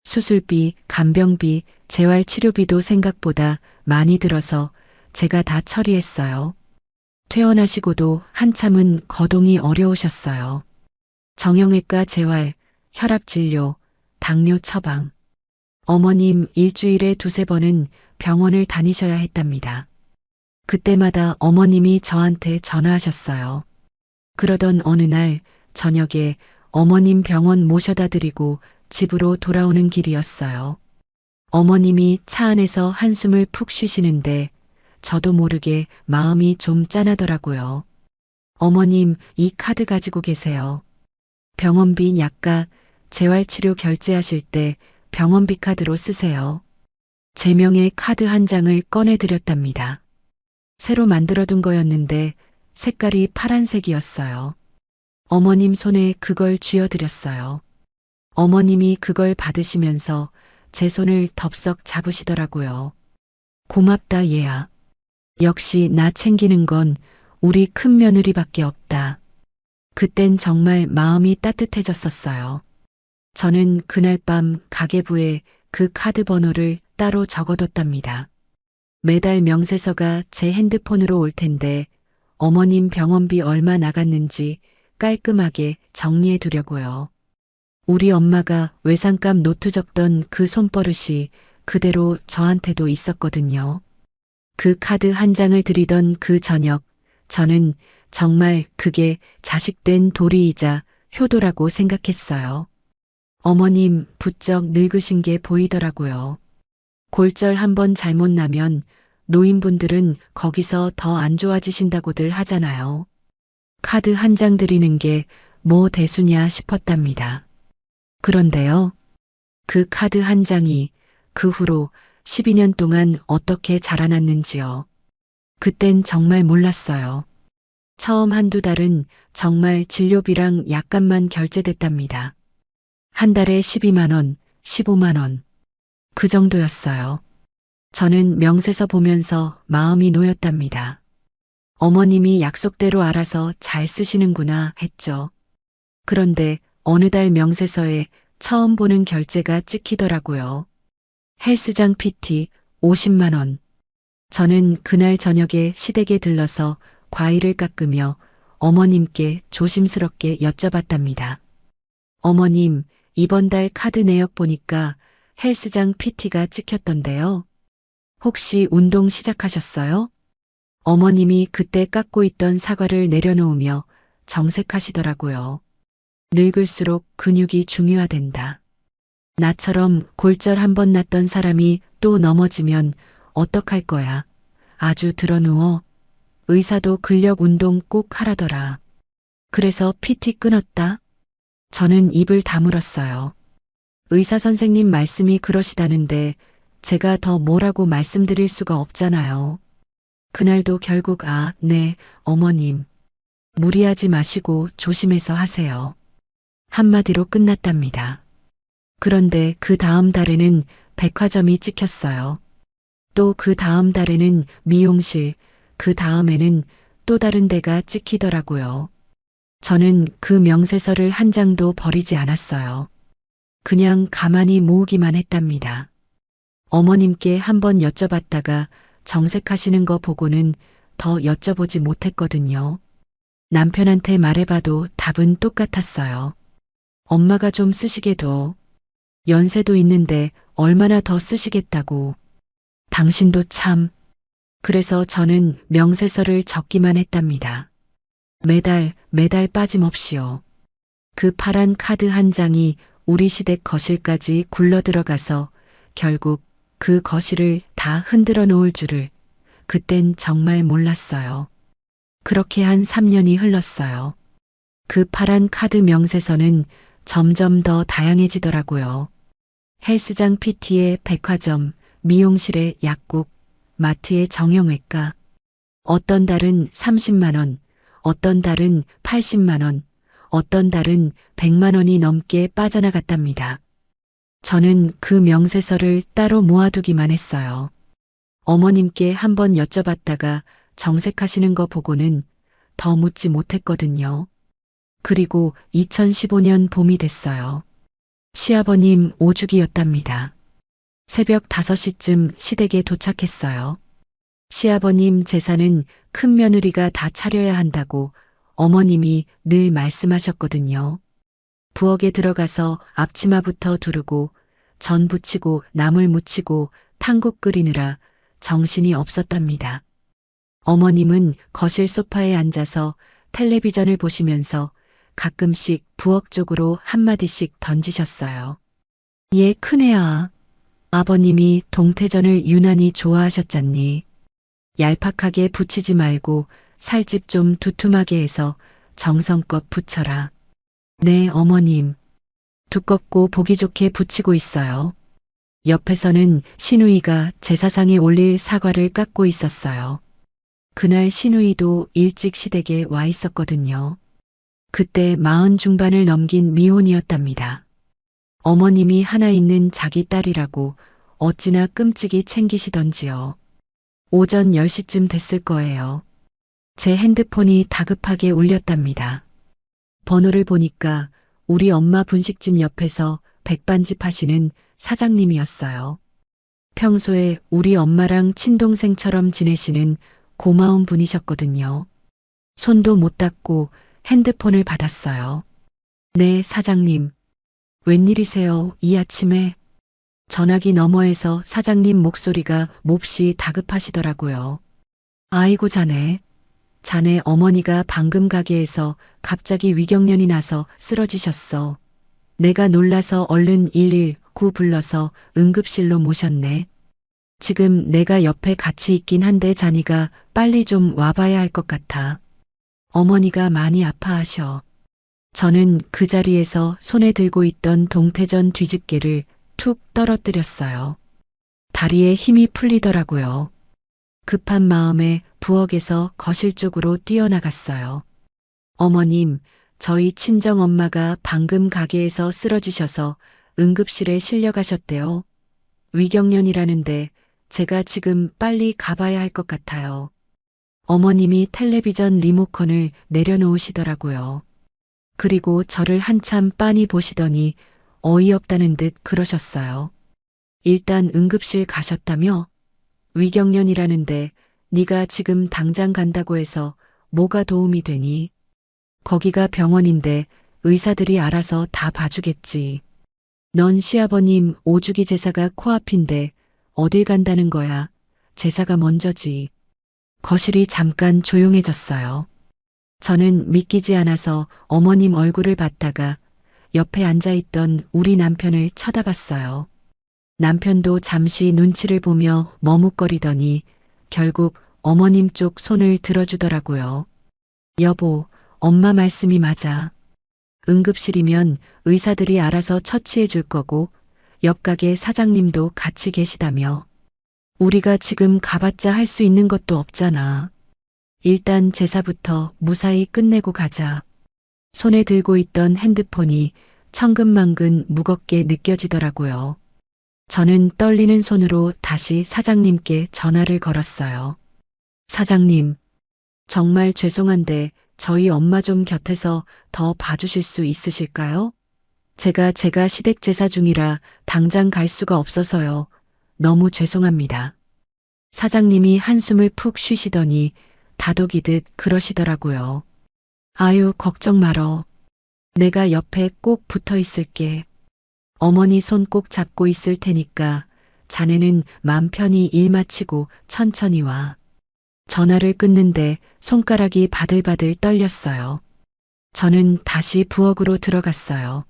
수술비, 간병비, 재활치료비도 생각보다 많이 들어서 제가 다 처리했어요. 퇴원하시고도 한참은 거동이 어려우셨어요. 정형외과 재활, 혈압진료, 당뇨 처방. 어머님 일주일에 2~3번은 병원을 다니셔야 했답니다. 그때마다 어머님이 저한테 전화하셨어요. 그러던 어느 날 저녁에 어머님 병원 모셔다 드리고 집으로 돌아오는 길이었어요. 어머님이 차 안에서 한숨을 푹 쉬시는데 저도 모르게 마음이 좀 짠하더라고요. 어머님 이 카드 가지고 계세요. 병원비 약가, 재활치료 결제하실 때 병원비 카드로 쓰세요. 제 명의 카드 한 장을 꺼내드렸답니다. 새로 만들어둔 거였는데 색깔이 파란색이었어요. 어머님 손에 그걸 쥐어드렸어요. 어머님이 그걸 받으시면서 제 손을 덥석 잡으시더라고요. 고맙다 얘야. 역시 나 챙기는 건 우리 큰 며느리밖에 없다. 그땐 정말 마음이 따뜻해졌었어요. 저는 그날 밤 가계부에 그 카드 번호를 따로 적어뒀답니다. 매달 명세서가 제 핸드폰으로 올 텐데 어머님 병원비 얼마 나갔는지 깔끔하게 정리해 두려고요. 우리 엄마가 외상값 노트 적던 그 손버릇이 그대로 저한테도 있었거든요. 그 카드 한 장을 드리던 그 저녁, 저는 정말 그게 자식된 도리이자 효도라고 생각했어요. 어머님 부쩍 늙으신 게 보이더라고요. 골절 한번 잘못 나면 노인분들은 거기서 더 안 좋아지신다고들 하잖아요. 카드 한 장 드리는 게 뭐 대수냐 싶었답니다. 그런데요. 그 카드 한 장이 그 후로 12년 동안 어떻게 자라났는지요. 그땐 정말 몰랐어요. 처음 한두 달은 정말 진료비랑 약값만 결제됐답니다. 한 달에 12만 원, 15만 원. 그 정도였어요. 저는 명세서 보면서 마음이 놓였답니다. 어머님이 약속대로 알아서 잘 쓰시는구나 했죠. 그런데 어느 달 명세서에 처음 보는 결제가 찍히더라고요. 헬스장 PT 50만 원. 저는 그날 저녁에 시댁에 들러서 과일을 깎으며 어머님께 조심스럽게 여쭤봤답니다. 어머님, 이번 달 카드 내역 보니까 헬스장 PT가 찍혔던데요. 혹시 운동 시작하셨어요? 어머님이 그때 깎고 있던 사과를 내려놓으며 정색하시더라고요. 늙을수록 근육이 중요하단다. 나처럼 골절 한 번 났던 사람이 또 넘어지면 어떡할 거야. 아주 드러누워. 의사도 근력 운동 꼭 하라더라. 그래서 PT 끊었다. 저는 입을 다물었어요. 의사 선생님 말씀이 그러시다는데 제가 더 뭐라고 말씀드릴 수가 없잖아요. 그날도 결국 네, 어머님. 무리하지 마시고 조심해서 하세요. 한마디로 끝났답니다. 그런데 그 다음 달에는 백화점이 찍혔어요. 또 그 다음 달에는 미용실, 그 다음에는 또 다른 데가 찍히더라고요. 저는 그 명세서를 한 장도 버리지 않았어요. 그냥 가만히 모으기만 했답니다. 어머님께 한번 여쭤봤다가 정색하시는 거 보고는 더 여쭤보지 못했거든요. 남편한테 말해봐도 답은 똑같았어요. 엄마가 좀 쓰시게 둬. 연세도 있는데 얼마나 더 쓰시겠다고. 당신도 참. 그래서 저는 명세서를 적기만 했답니다. 매달 빠짐없이요. 그 파란 카드 한 장이 우리 시댁 거실까지 굴러들어가서 결국 그 거실을 다 흔들어 놓을 줄을 그땐 정말 몰랐어요. 그렇게 한 3년이 흘렀어요. 그 파란 카드 명세서는 점점 더 다양해지더라고요. 헬스장 PT에 백화점, 미용실에 약국, 마트에 정형외과. 어떤 달은 30만 원, 어떤 달은 80만 원, 어떤 달은 100만 원이 넘게 빠져나갔답니다. 저는 그 명세서를 따로 모아두기만 했어요. 어머님께 한번 여쭤봤다가 정색하시는 거 보고는 더 묻지 못했거든요. 그리고 2015년 봄이 됐어요. 시아버님 오죽이었답니다. 새벽 5시쯤 시댁에 도착했어요. 시아버님 제사는 큰 며느리가 다 차려야 한다고 어머님이 늘 말씀하셨거든요. 부엌에 들어가서 앞치마부터 두르고 전 부치고 나물 무치고 탕국 끓이느라 정신이 없었답니다. 어머님은 거실 소파에 앉아서 텔레비전을 보시면서 가끔씩 부엌 쪽으로 한마디씩 던지셨어요. 얘 큰애야. 아버님이 동태전을 유난히 좋아하셨잖니. 얄팍하게 부치지 말고 살집 좀 두툼하게 해서 정성껏 부쳐라. 네, 어머님. 두껍고 보기 좋게 부치고 있어요. 옆에서는 시누이가 제사상에 올릴 사과를 깎고 있었어요. 그날 시누이도 일찍 시댁에 와 있었거든요. 그때 40 중반을 넘긴 미혼이었답니다. 어머님이 하나 있는 자기 딸이라고 어찌나 끔찍이 챙기시던지요. 오전 10시쯤 됐을 거예요. 제 핸드폰이 다급하게 울렸답니다. 번호를 보니까 우리 엄마 분식집 옆에서 백반집 하시는 사장님이었어요. 평소에 우리 엄마랑 친동생처럼 지내시는 고마운 분이셨거든요. 손도 못 닿고 핸드폰을 받았어요. 네, 사장님. 웬일이세요, 이 아침에? 전화기 너머에서 사장님 목소리가 몹시 다급하시더라고요. 아이고 자네. 자네 어머니가 방금 가게에서 갑자기 위경련이 나서 쓰러지셨어. 내가 놀라서 얼른 119 불러서 응급실로 모셨네. 지금 내가 옆에 같이 있긴 한데 자니가 빨리 좀 와봐야 할 것 같아. 어머니가 많이 아파하셔. 저는 그 자리에서 손에 들고 있던 동태전 뒤집개를 툭 떨어뜨렸어요. 다리에 힘이 풀리더라고요. 급한 마음에 부엌에서 거실 쪽으로 뛰어나갔어요. 어머님, 저희 친정엄마가 방금 가게에서 쓰러지셔서 응급실에 실려가셨대요. 위경련이라는데 제가 지금 빨리 가봐야 할 것 같아요. 어머님이 텔레비전 리모컨을 내려놓으시더라고요. 그리고 저를 한참 빤히 보시더니 어이없다는 듯 그러셨어요. 일단 응급실 가셨다며? 위경련이라는데 네가 지금 당장 간다고 해서 뭐가 도움이 되니? 거기가 병원인데 의사들이 알아서 다 봐주겠지. 넌 시아버님 오주기 제사가 코앞인데 어딜 간다는 거야. 제사가 먼저지. 거실이 잠깐 조용해졌어요. 저는 믿기지 않아서 어머님 얼굴을 봤다가 옆에 앉아있던 우리 남편을 쳐다봤어요. 남편도 잠시 눈치를 보며 머뭇거리더니 결국 어머님 쪽 손을 들어주더라고요. 여보, 엄마 말씀이 맞아. 응급실이면 의사들이 알아서 처치해 줄 거고 옆 가게 사장님도 같이 계시다며. 우리가 지금 가봤자 할 수 있는 것도 없잖아. 일단 제사부터 무사히 끝내고 가자. 손에 들고 있던 핸드폰이 천근만근 무겁게 느껴지더라고요. 저는 떨리는 손으로 다시 사장님께 전화를 걸었어요. 사장님, 정말 죄송한데 저희 엄마 좀 곁에서 더 봐주실 수 있으실까요? 제가 시댁 제사 중이라 당장 갈 수가 없어서요. 너무 죄송합니다. 사장님이 한숨을 푹 쉬시더니 다독이듯 그러시더라고요. 아유, 걱정 말어. 내가 옆에 꼭 붙어 있을게. 어머니 손 꼭 잡고 있을 테니까 자네는 맘 편히 일 마치고 천천히 와. 전화를 끊는데 손가락이 바들바들 떨렸어요. 저는 다시 부엌으로 들어갔어요.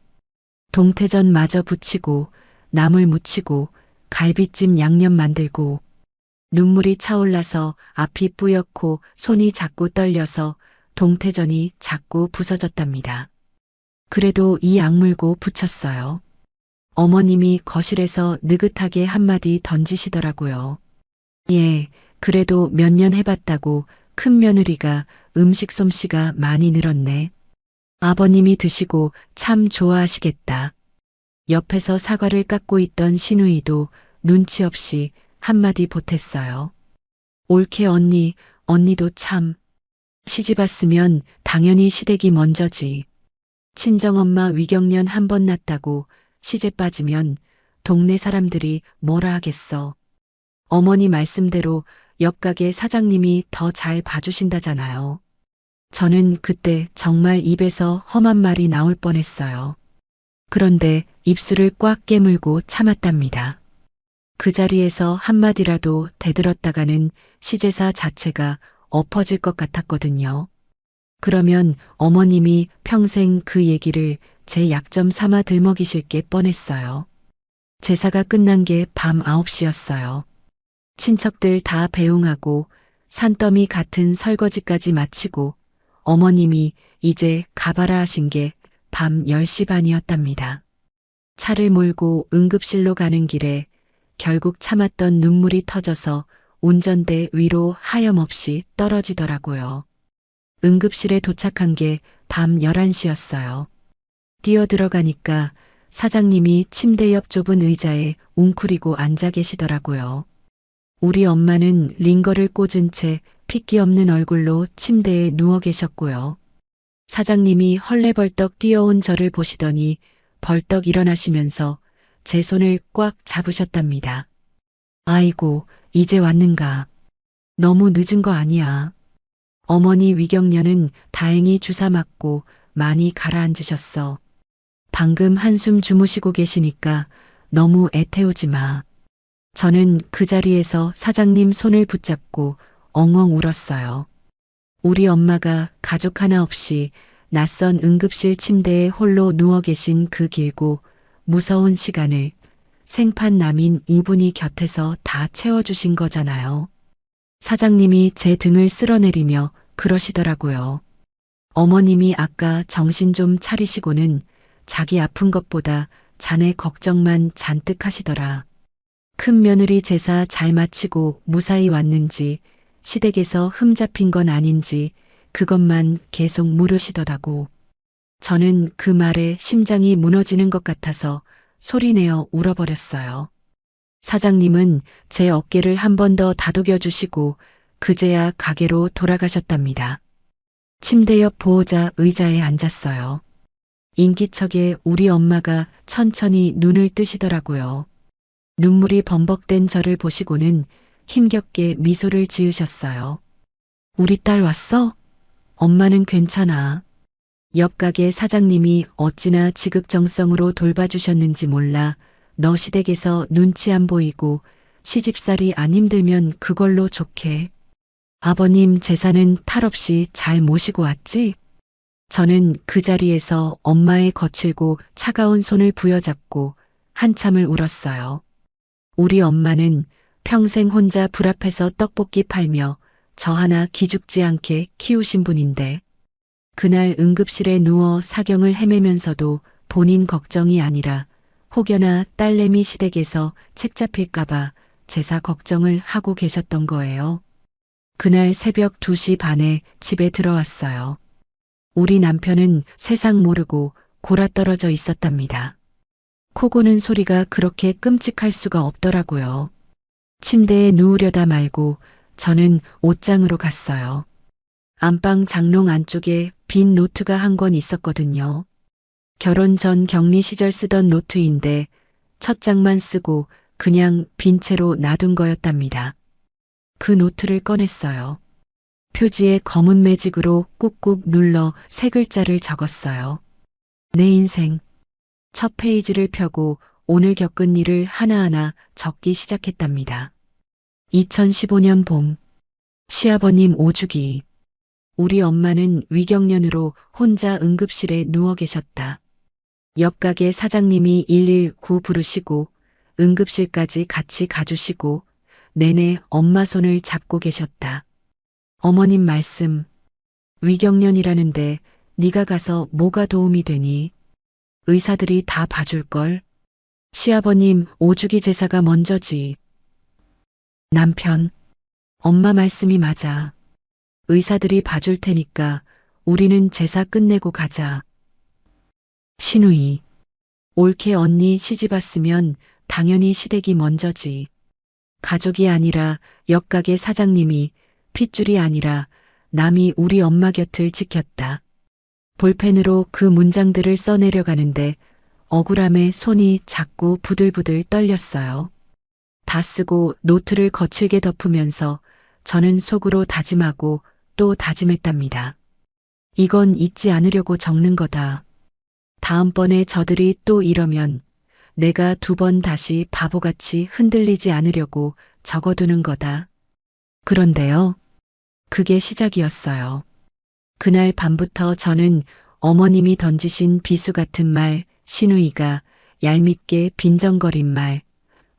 동태전 마저 부치고 나물 무치고 갈비찜 양념 만들고 눈물이 차올라서 앞이 뿌옇고 손이 자꾸 떨려서 동태전이 자꾸 부서졌답니다. 그래도 이 악물고 부쳤어요. 어머님이 거실에서 느긋하게 한마디 던지시더라고요. 예, 그래도 몇 년 해봤다고 큰 며느리가 음식 솜씨가 많이 늘었네. 아버님이 드시고 참 좋아하시겠다. 옆에서 사과를 깎고 있던 시누이도 눈치 없이 한마디 보탰어요. 옳게 언니, 언니도 참. 시집 왔으면 당연히 시댁이 먼저지. 친정엄마 위경련 한 번 났다고 시제 빠지면 동네 사람들이 뭐라 하겠어. 어머니 말씀대로 옆 가게 사장님이 더 잘 봐주신다잖아요. 저는 그때 정말 입에서 험한 말이 나올 뻔했어요. 그런데 입술을 꽉 깨물고 참았답니다. 그 자리에서 한마디라도 대들었다가는 시제사 자체가 엎어질 것 같았거든요. 그러면 어머님이 평생 그 얘기를 제 약점 삼아 들먹이실 게 뻔했어요. 제사가 끝난 게 밤 9시였어요. 친척들 다 배웅하고 산더미 같은 설거지까지 마치고 어머님이 이제 가봐라 하신 게 밤 10시 반이었답니다. 차를 몰고 응급실로 가는 길에 결국 참았던 눈물이 터져서 운전대 위로 하염없이 떨어지더라고요. 응급실에 도착한 게 밤 11시였어요. 뛰어들어가니까 사장님이 침대 옆 좁은 의자에 웅크리고 앉아 계시더라고요. 우리 엄마는 링거를 꽂은 채 핏기 없는 얼굴로 침대에 누워 계셨고요. 사장님이 헐레벌떡 뛰어온 저를 보시더니 벌떡 일어나시면서 제 손을 꽉 잡으셨답니다. 아이고, 이제 왔는가. 너무 늦은 거 아니야. 어머니 위경련은 다행히 주사 맞고 많이 가라앉으셨어. 방금 한숨 주무시고 계시니까 너무 애태우지 마. 저는 그 자리에서 사장님 손을 붙잡고 엉엉 울었어요. 우리 엄마가 가족 하나 없이 낯선 응급실 침대에 홀로 누워 계신 그 길고 무서운 시간을 생판 남인 이분이 곁에서 다 채워주신 거잖아요. 사장님이 제 등을 쓸어내리며 그러시더라고요. 어머님이 아까 정신 좀 차리시고는 자기 아픈 것보다 자네 걱정만 잔뜩 하시더라. 큰 며느리 제사 잘 마치고 무사히 왔는지, 시댁에서 흠 잡힌 건 아닌지 그것만 계속 물으시더라고. 저는 그 말에 심장이 무너지는 것 같아서 소리내어 울어버렸어요. 사장님은 제 어깨를 한 번 더 다독여 주시고 그제야 가게로 돌아가셨답니다. 침대 옆 보호자 의자에 앉았어요. 인기척에 우리 엄마가 천천히 눈을 뜨시더라고요. 눈물이 범벅된 저를 보시고는 힘겹게 미소를 지으셨어요. 우리 딸 왔어? 엄마는 괜찮아. 옆 가게 사장님이 어찌나 지극정성으로 돌봐주셨는지 몰라 너 시댁에서 눈치 안 보이고 시집살이 안 힘들면 그걸로 좋게. 아버님 제사는 탈 없이 잘 모시고 왔지? 저는 그 자리에서 엄마의 거칠고 차가운 손을 부여잡고 한참을 울었어요. 우리 엄마는 평생 혼자 불 앞에서 떡볶이 팔며 저 하나 기죽지 않게 키우신 분인데 그날 응급실에 누워 사경을 헤매면서도 본인 걱정이 아니라 혹여나 딸내미 시댁에서 책 잡힐까봐 제사 걱정을 하고 계셨던 거예요. 그날 새벽 2시 반에 집에 들어왔어요. 우리 남편은 세상 모르고 골아떨어져 있었답니다. 코 고는 소리가 그렇게 끔찍할 수가 없더라고요. 침대에 누우려다 말고 저는 옷장으로 갔어요. 안방 장롱 안쪽에 빈 노트가 한 권 있었거든요. 결혼 전 격리 시절 쓰던 노트인데 첫 장만 쓰고 그냥 빈 채로 놔둔 거였답니다. 그 노트를 꺼냈어요. 표지에 검은 매직으로 꾹꾹 눌러 세 글자를 적었어요. 내 인생. 첫 페이지를 펴고 오늘 겪은 일을 하나하나 적기 시작했답니다. 2015년 봄. 시아버님 오주기. 우리 엄마는 위경련으로 혼자 응급실에 누워 계셨다. 옆 가게 사장님이 119 부르시고 응급실까지 같이 가주시고 내내 엄마 손을 잡고 계셨다. 어머님 말씀. 위경련이라는데 네가 가서 뭐가 도움이 되니? 의사들이 다 봐줄걸. 시아버님 오주기 제사가 먼저지. 남편. 엄마 말씀이 맞아. 의사들이 봐줄 테니까 우리는 제사 끝내고 가자. 신우이. 올케 언니 시집 왔으면 당연히 시댁이 먼저지. 가족이 아니라 옆 가게 사장님이 핏줄이 아니라 남이 우리 엄마 곁을 지켰다. 볼펜으로 그 문장들을 써내려가는데 억울함에 손이 자꾸 부들부들 떨렸어요. 다 쓰고 노트를 거칠게 덮으면서 저는 속으로 다짐하고 또 다짐했답니다. 이건 잊지 않으려고 적는 거다. 다음번에 저들이 또 이러면 내가 2번 다시 바보같이 흔들리지 않으려고 적어두는 거다. 그런데요. 그게 시작이었어요. 그날 밤부터 저는 어머님이 던지신 비수 같은 말, 신우이가 얄밉게 빈정거린 말,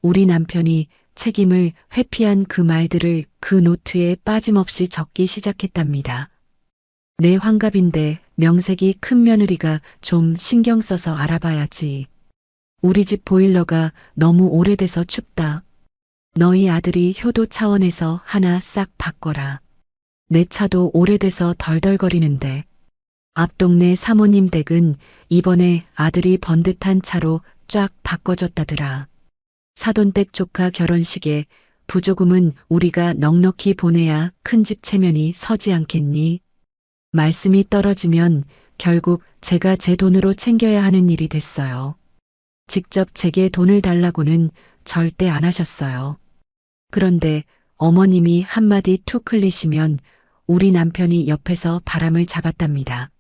우리 남편이 책임을 회피한 그 말들을 그 노트에 빠짐없이 적기 시작했답니다. 내 환갑인데 명색이 큰 며느리가 좀 신경 써서 알아봐야지. 우리 집 보일러가 너무 오래돼서 춥다. 너희 아들이 효도 차원에서 하나 싹 바꿔라. 내 차도 오래돼서 덜덜거리는데. 앞 동네 사모님 댁은 이번에 아들이 번듯한 차로 쫙 바꿔줬다더라. 사돈댁 조카 결혼식에 부조금은 우리가 넉넉히 보내야 큰 집 체면이 서지 않겠니? 말씀이 떨어지면 결국 제가 제 돈으로 챙겨야 하는 일이 됐어요. 직접 제게 돈을 달라고는 절대 안 하셨어요. 그런데 어머님이 한마디 툭 흘리시면 우리 남편이 옆에서 바람을 잡았답니다.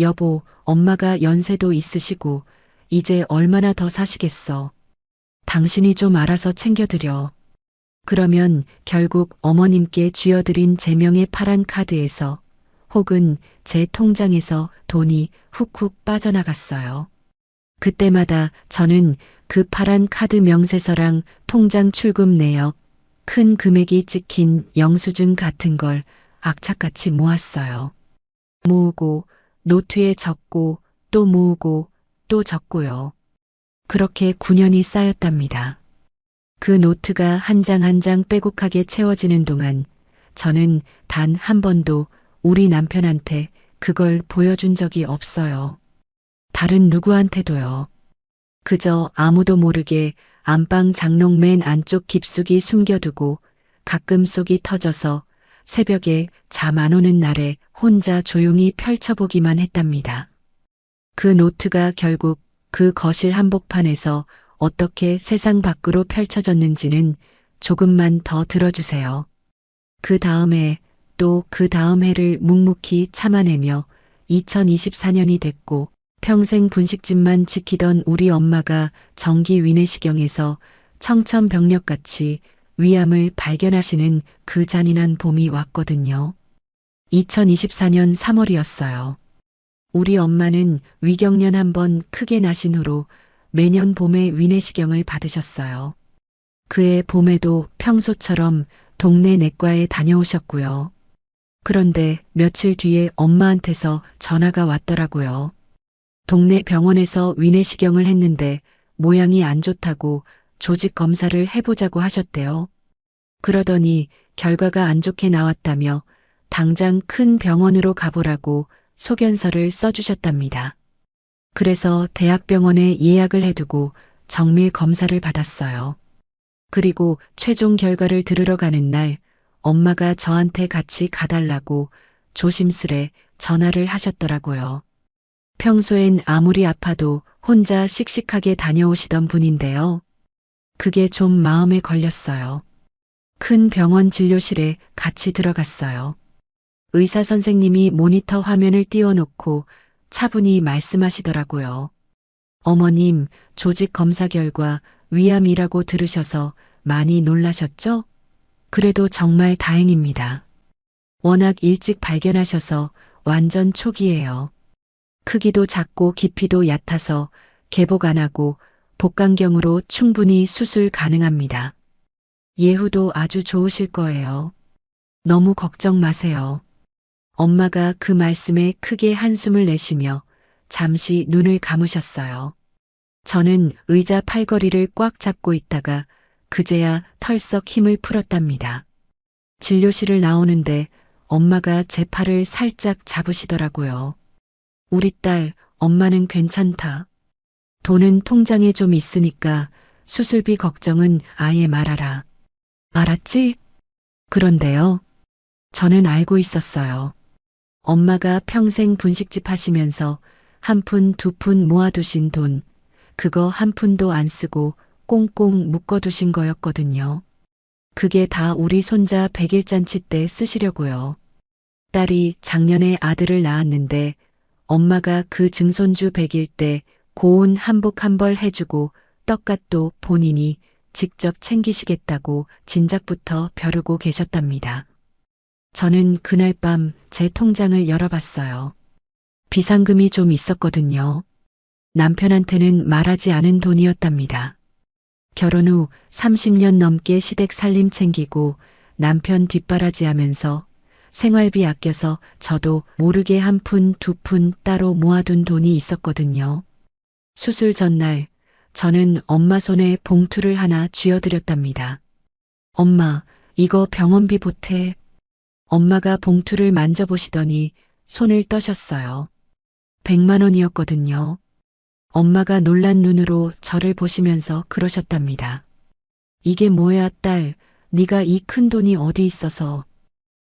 여보, 엄마가 연세도 있으시고 이제 얼마나 더 사시겠어. 당신이 좀 알아서 챙겨드려. 그러면 결국 어머님께 쥐어드린 제 명의 파란 카드에서 혹은 제 통장에서 돈이 훅훅 빠져나갔어요. 그때마다 저는 그 파란 카드 명세서랑 통장 출금 내역, 큰 금액이 찍힌 영수증 같은 걸 악착같이 모았어요. 모으고 노트에 적고 또 모으고 또 적고요. 그렇게 9년이 쌓였답니다. 그 노트가 한 장 한 장 빼곡하게 채워지는 동안 저는 단 한 번도 우리 남편한테 그걸 보여준 적이 없어요. 다른 누구한테도요. 그저 아무도 모르게 안방 장롱 맨 안쪽 깊숙이 숨겨두고 가끔 속이 터져서 새벽에 잠 안 오는 날에 혼자 조용히 펼쳐보기만 했답니다. 그 노트가 결국 그 거실 한복판에서 어떻게 세상 밖으로 펼쳐졌는지는 조금만 더 들어주세요. 그 다음에 또 그 다음 해를 묵묵히 참아내며 2024년이 됐고 평생 분식집만 지키던 우리 엄마가 정기 위내시경에서 청천벽력같이 위암을 발견하시는 그 잔인한 봄이 왔거든요. 2024년 3월이었어요. 우리 엄마는 위경련 한 번 크게 나신 후로 매년 봄에 위내시경을 받으셨어요. 그해 봄에도 평소처럼 동네 내과에 다녀오셨고요. 그런데 며칠 뒤에 엄마한테서 전화가 왔더라고요. 동네 병원에서 위내시경을 했는데 모양이 안 좋다고 조직 검사를 해보자고 하셨대요. 그러더니 결과가 안 좋게 나왔다며 당장 큰 병원으로 가보라고 소견서를 써주셨답니다. 그래서 대학병원에 예약을 해두고 정밀 검사를 받았어요. 그리고 최종 결과를 들으러 가는 날 엄마가 저한테 같이 가달라고 조심스레 전화를 하셨더라고요. 평소엔 아무리 아파도 혼자 씩씩하게 다녀오시던 분인데요. 그게 좀 마음에 걸렸어요. 큰 병원 진료실에 같이 들어갔어요. 의사 선생님이 모니터 화면을 띄워놓고 차분히 말씀하시더라고요. 어머님, 조직 검사 결과 위암이라고 들으셔서 많이 놀라셨죠? 그래도 정말 다행입니다. 워낙 일찍 발견하셔서 완전 초기예요. 크기도 작고 깊이도 얕아서 개복 안 하고 복강경으로 충분히 수술 가능합니다. 예후도 아주 좋으실 거예요. 너무 걱정 마세요. 엄마가 그 말씀에 크게 한숨을 내쉬며 잠시 눈을 감으셨어요. 저는 의자 팔걸이를 꽉 잡고 있다가 그제야 털썩 힘을 풀었답니다. 진료실을 나오는데 엄마가 제 팔을 살짝 잡으시더라고요. 우리 딸, 엄마는 괜찮다. 돈은 통장에 좀 있으니까 수술비 걱정은 아예 말아라. 알았지? 그런데요. 저는 알고 있었어요. 엄마가 평생 분식집 하시면서 한 푼, 두 푼 모아두신 돈, 그거 한 푼도 안 쓰고 꽁꽁 묶어두신 거였거든요. 그게 다 우리 손자 100일잔치 때 쓰시려고요. 딸이 작년에 아들을 낳았는데 엄마가 그 증손주 100일 때 고운 한복 한 벌 해주고 떡값도 본인이 직접 챙기시겠다고 진작부터 벼르고 계셨답니다. 저는 그날 밤 제 통장을 열어봤어요. 비상금이 좀 있었거든요. 남편한테는 말하지 않은 돈이었답니다. 결혼 후 30년 넘게 시댁 살림 챙기고 남편 뒷바라지하면서 생활비 아껴서 저도 모르게 한 푼, 두 푼 따로 모아둔 돈이 있었거든요. 수술 전날 저는 엄마 손에 봉투를 하나 쥐어드렸답니다. 엄마, 이거 병원비 보태. 엄마가 봉투를 만져보시더니 손을 떠셨어요. 100만 원이었거든요. 엄마가 놀란 눈으로 저를 보시면서 그러셨답니다. 이게 뭐야, 딸. 네가 이 큰 돈이 어디 있어서.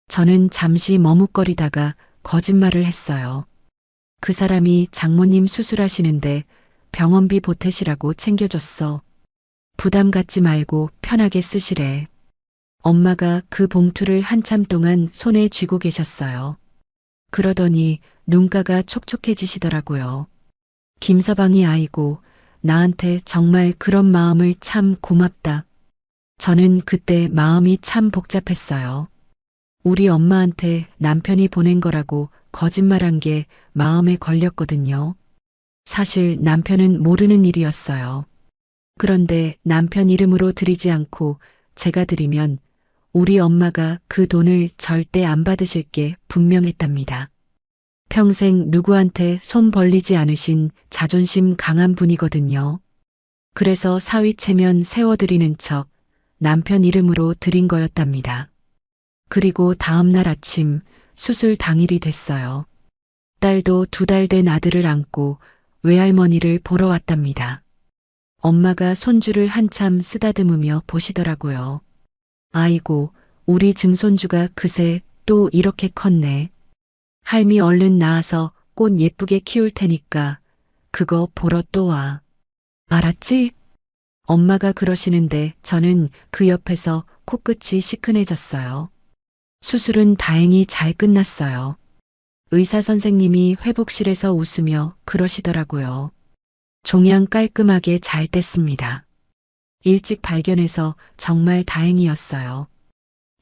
저는 잠시 머뭇거리다가 거짓말을 했어요. 그 사람이 장모님 수술하시는데 병원비 보태시라고 챙겨줬어. 부담 갖지 말고 편하게 쓰시래. 엄마가 그 봉투를 한참 동안 손에 쥐고 계셨어요. 그러더니 눈가가 촉촉해지시더라고요. 김서방이 아이고 나한테 정말 그런 마음을 참 고맙다. 저는 그때 마음이 참 복잡했어요. 우리 엄마한테 남편이 보낸 거라고 거짓말한 게 마음에 걸렸거든요. 사실 남편은 모르는 일이었어요. 그런데 남편 이름으로 드리지 않고 제가 드리면 우리 엄마가 그 돈을 절대 안 받으실 게 분명했답니다. 평생 누구한테 손 벌리지 않으신 자존심 강한 분이거든요. 그래서 사위 체면 세워드리는 척 남편 이름으로 드린 거였답니다. 그리고 다음날 아침 수술 당일이 됐어요. 딸도 2달 된 아들을 안고 외할머니를 보러 왔답니다. 엄마가 손주를 한참 쓰다듬으며 보시더라고요. 아이고, 우리 증손주가 그새 또 이렇게 컸네. 할미 얼른 나와서 꽃 예쁘게 키울 테니까 그거 보러 또 와. 알았지? 엄마가 그러시는데 저는 그 옆에서 코끝이 시큰해졌어요. 수술은 다행히 잘 끝났어요. 의사 선생님이 회복실에서 웃으며 그러시더라고요. 종양 깔끔하게 잘 뗐습니다. 일찍 발견해서 정말 다행이었어요.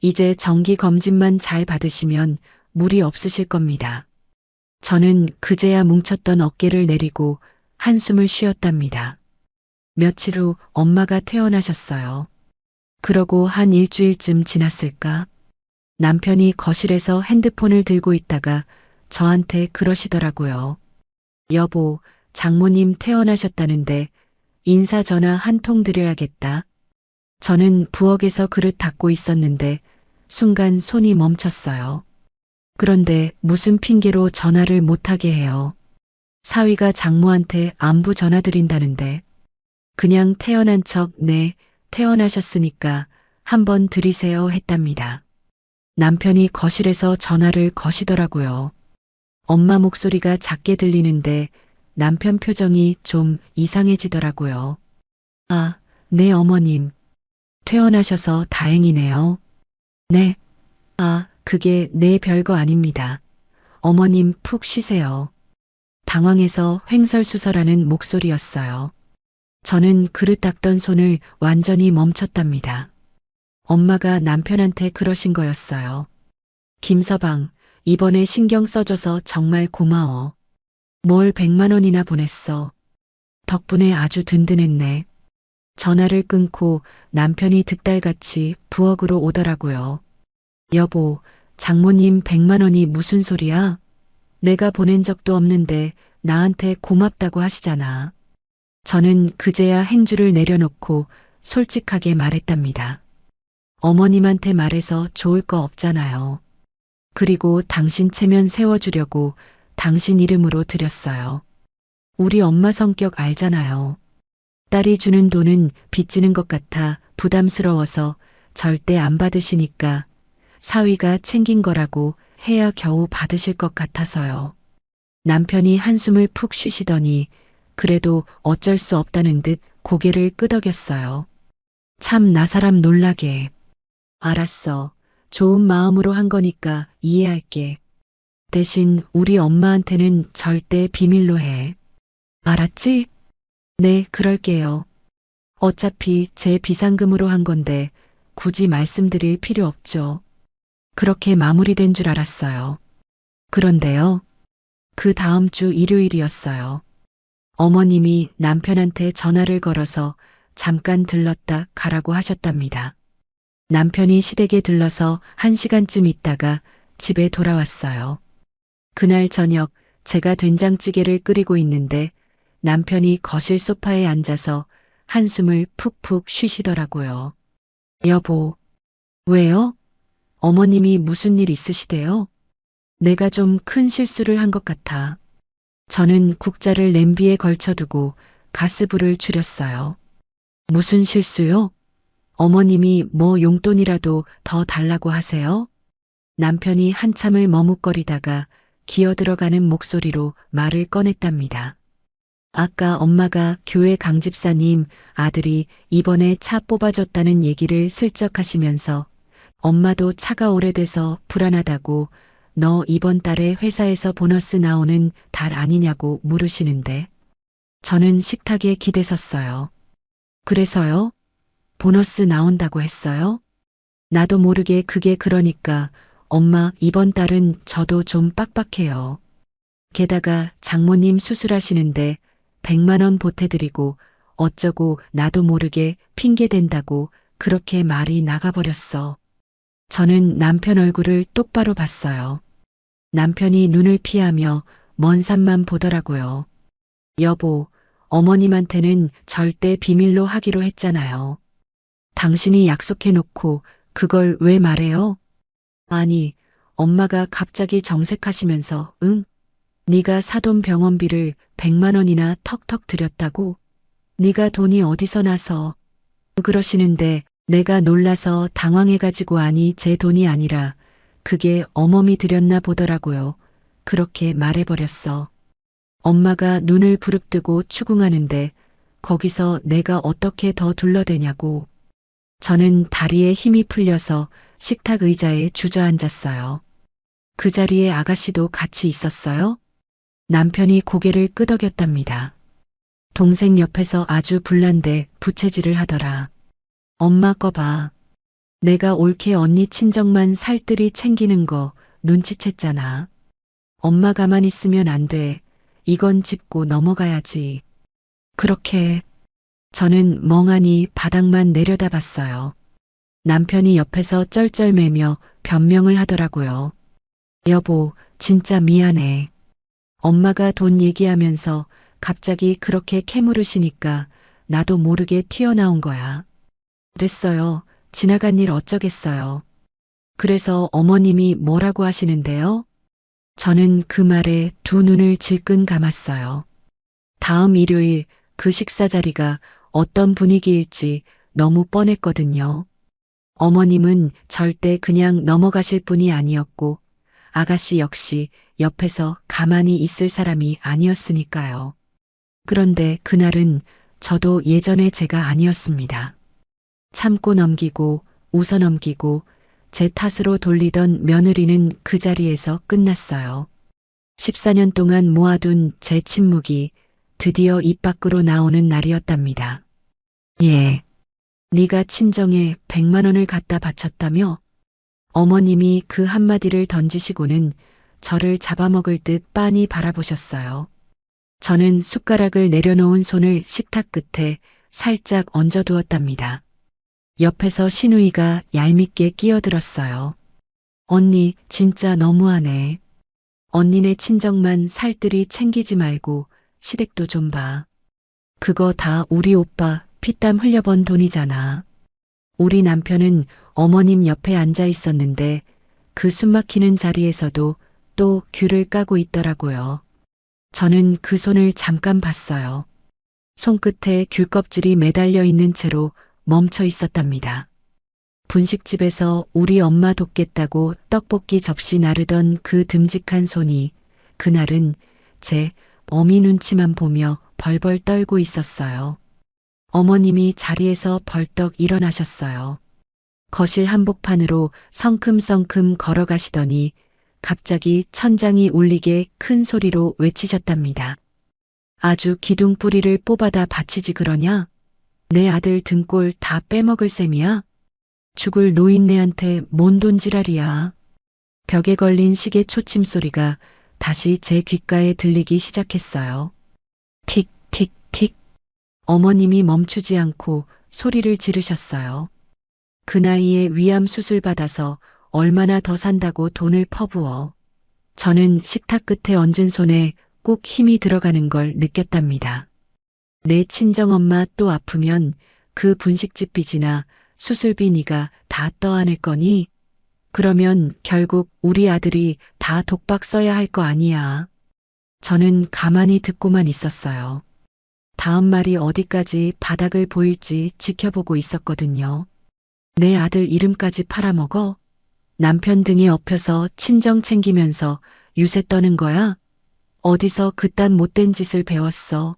이제 정기 검진만 잘 받으시면 무리 없으실 겁니다. 저는 그제야 뭉쳤던 어깨를 내리고 한숨을 쉬었답니다. 며칠 후 엄마가 퇴원하셨어요. 그러고 한 일주일쯤 지났을까? 남편이 거실에서 핸드폰을 들고 있다가 저한테 그러시더라고요. 여보, 장모님 퇴원하셨다는데 인사 전화 한 통 드려야겠다. 저는 부엌에서 그릇 닦고 있었는데 순간 손이 멈췄어요. 그런데 무슨 핑계로 전화를 못하게 해요. 사위가 장모한테 안부 전화드린다는데 그냥 태어난 척 네, 퇴원하셨으니까 한번 드리세요 했답니다. 남편이 거실에서 전화를 거시더라고요. 엄마 목소리가 작게 들리는데 남편 표정이 좀 이상해지더라고요. 아, 네 어머님. 퇴원하셔서 다행이네요. 네. 아, 그게 네 별거 아닙니다. 어머님 푹 쉬세요. 당황해서 횡설수설하는 목소리였어요. 저는 그릇 닦던 손을 완전히 멈췄답니다. 엄마가 남편한테 그러신 거였어요. 김서방, 이번에 신경 써줘서 정말 고마워. 뭘 100만 원이나 보냈어. 덕분에 아주 든든했네. 전화를 끊고 남편이 득달같이 부엌으로 오더라고요. 여보, 장모님 100만 원이 무슨 소리야? 내가 보낸 적도 없는데 나한테 고맙다고 하시잖아. 저는 그제야 행주를 내려놓고 솔직하게 말했답니다. 어머님한테 말해서 좋을 거 없잖아요. 그리고 당신 체면 세워주려고 당신 이름으로 드렸어요. 우리 엄마 성격 알잖아요. 딸이 주는 돈은 빚지는 것 같아 부담스러워서 절대 안 받으시니까 사위가 챙긴 거라고 해야 겨우 받으실 것 같아서요. 남편이 한숨을 푹 쉬시더니 그래도 어쩔 수 없다는 듯 고개를 끄덕였어요. 참 나 사람 놀라게. 알았어. 좋은 마음으로 한 거니까 이해할게. 대신 우리 엄마한테는 절대 비밀로 해. 알았지? 네, 그럴게요. 어차피 제 비상금으로 한 건데 굳이 말씀드릴 필요 없죠. 그렇게 마무리된 줄 알았어요. 그런데요. 그 다음 주 일요일이었어요. 어머님이 남편한테 전화를 걸어서 잠깐 들렀다 가라고 하셨답니다. 남편이 시댁에 들러서 1시간쯤 있다가 집에 돌아왔어요. 그날 저녁 제가 된장찌개를 끓이고 있는데 남편이 거실 소파에 앉아서 한숨을 푹푹 쉬시더라고요. 여보, 왜요? 어머님이 무슨 일 있으시대요? 내가 좀 큰 실수를 한 것 같아. 저는 국자를 냄비에 걸쳐두고 가스불을 줄였어요. 무슨 실수요? 어머님이 뭐 용돈이라도 더 달라고 하세요? 남편이 한참을 머뭇거리다가 기어들어가는 목소리로 말을 꺼냈답니다. 아까 엄마가 교회 강집사님 아들이 이번에 차 뽑아줬다는 얘기를 슬쩍 하시면서 엄마도 차가 오래돼서 불안하다고 너 이번 달에 회사에서 보너스 나오는 달 아니냐고 물으시는데 저는 식탁에 기대섰어요. 그래서요? 보너스 나온다고 했어요? 나도 모르게 그게 그러니까 엄마 이번 달은 저도 좀 빡빡해요. 게다가 장모님 수술하시는데 100만 원 보태드리고 어쩌고 나도 모르게 핑계 댄다고 그렇게 말이 나가버렸어. 저는 남편 얼굴을 똑바로 봤어요. 남편이 눈을 피하며 먼 산만 보더라고요. 여보, 어머님한테는 절대 비밀로 하기로 했잖아요. 당신이 약속해놓고 그걸 왜 말해요? 아니, 엄마가 갑자기 정색하시면서 응? 네가 사돈 병원비를 100만 원이나 턱턱 들였다고? 네가 돈이 어디서 나서? 그러시는데 내가 놀라서 당황해가지고 아니 제 돈이 아니라 그게 어머니 들였나 보더라고요. 그렇게 말해버렸어. 엄마가 눈을 부릅뜨고 추궁하는데 거기서 내가 어떻게 더 둘러대냐고. 저는 다리에 힘이 풀려서 식탁 의자에 주저앉았어요. 그 자리에 아가씨도 같이 있었어요? 남편이 고개를 끄덕였답니다. 동생 옆에서 아주 불난데 부채질을 하더라. 엄마 거 봐. 내가 옳게 언니 친정만 살뜰히 챙기는 거 눈치챘잖아. 엄마 가만히 있으면 안 돼. 이건 짚고 넘어가야지. 그렇게 저는 멍하니 바닥만 내려다봤어요. 남편이 옆에서 쩔쩔매며 변명을 하더라고요. 여보, 진짜 미안해. 엄마가 돈 얘기하면서 갑자기 그렇게 캐물으시니까 나도 모르게 튀어나온 거야. 됐어요. 지나간 일 어쩌겠어요. 그래서 어머님이 뭐라고 하시는데요? 저는 그 말에 두 눈을 질끈 감았어요. 다음 일요일 그 식사 자리가 어떤 분위기일지 너무 뻔했거든요. 어머님은 절대 그냥 넘어가실 분이 아니었고 아가씨 역시 옆에서 가만히 있을 사람이 아니었으니까요. 그런데 그날은 저도 예전의 제가 아니었습니다. 참고 넘기고 웃어 넘기고 제 탓으로 돌리던 며느리는 그 자리에서 끝났어요. 14년 동안 모아둔 제 침묵이 드디어 입 밖으로 나오는 날이었답니다. 예. 네가 친정에 100만 원을 갖다 바쳤다며? 어머님이 그 한마디를 던지시고는 저를 잡아먹을 듯 빤히 바라보셨어요. 저는 숟가락을 내려놓은 손을 식탁 끝에 살짝 얹어두었답니다. 옆에서 신우이가 얄밉게 끼어들었어요. 언니 진짜 너무하네. 언니네 친정만 살뜰히 챙기지 말고 시댁도 좀 봐. 그거 다 우리 오빠 피땀 흘려번 돈이잖아. 우리 남편은 어머님 옆에 앉아 있었는데 그 숨막히는 자리에서도 또 귤을 까고 있더라고요. 저는 그 손을 잠깐 봤어요. 손끝에 귤 껍질이 매달려 있는 채로 멈춰 있었답니다. 분식집에서 우리 엄마 돕겠다고 떡볶이 접시 나르던 그 듬직한 손이 그날은 제 어미 눈치만 보며 벌벌 떨고 있었어요. 어머님이 자리에서 벌떡 일어나셨어요. 거실 한복판으로 성큼성큼 걸어가시더니 갑자기 천장이 울리게 큰 소리로 외치셨답니다. 아주 기둥 뿌리를 뽑아다 바치지 그러냐? 내 아들 등골 다 빼먹을 셈이야? 죽을 노인네한테 뭔 돈 지랄이야. 벽에 걸린 시계 초침 소리가 다시 제 귓가에 들리기 시작했어요. 틱, 틱, 틱. 어머님이 멈추지 않고 소리를 지르셨어요. 그 나이에 위암 수술 받아서 얼마나 더 산다고 돈을 퍼부어. 저는 식탁 끝에 얹은 손에 꼭 힘이 들어가는 걸 느꼈답니다. 내 친정엄마 또 아프면 그 분식집 빚이나 수술비 네가 다 떠안을 거니? 그러면 결국 우리 아들이 다 독박 써야 할 거 아니야. 저는 가만히 듣고만 있었어요. 다음 말이 어디까지 바닥을 보일지 지켜보고 있었거든요. 내 아들 이름까지 팔아먹어? 남편 등에 엎여서 친정 챙기면서 유세 떠는 거야? 어디서 그딴 못된 짓을 배웠어?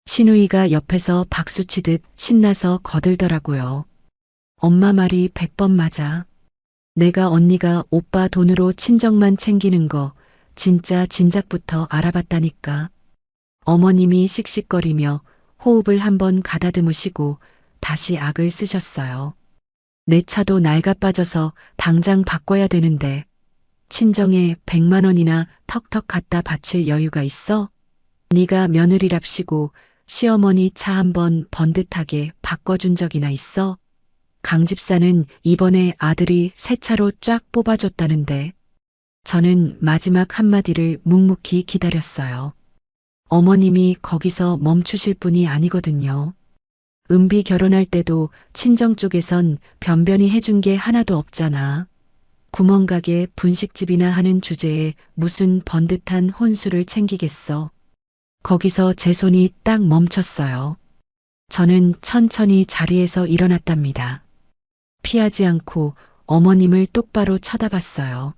신우이가 옆에서 박수치듯 신나서 거들더라고요. 엄마 말이 100번 맞아. 내가 언니가 오빠 돈으로 친정만 챙기는 거 진짜 진작부터 알아봤다니까. 어머님이 씩씩거리며 호흡을 한번 가다듬으시고 다시 악을 쓰셨어요. 내 차도 낡아 빠져서 당장 바꿔야 되는데 친정에 100만 원이나 턱턱 갖다 바칠 여유가 있어? 네가 며느리랍시고 시어머니 차 한번 번듯하게 바꿔준 적이나 있어? 강 집사는 이번에 아들이 새 차로 쫙 뽑아줬다는데 저는 마지막 한마디를 묵묵히 기다렸어요. 어머님이 거기서 멈추실 분이 아니거든요. 은비 결혼할 때도 친정 쪽에선 변변히 해준 게 하나도 없잖아. 구멍가게 분식집이나 하는 주제에 무슨 번듯한 혼수를 챙기겠어. 거기서 제 손이 딱 멈췄어요. 저는 천천히 자리에서 일어났답니다. 피하지 않고 어머님을 똑바로 쳐다봤어요.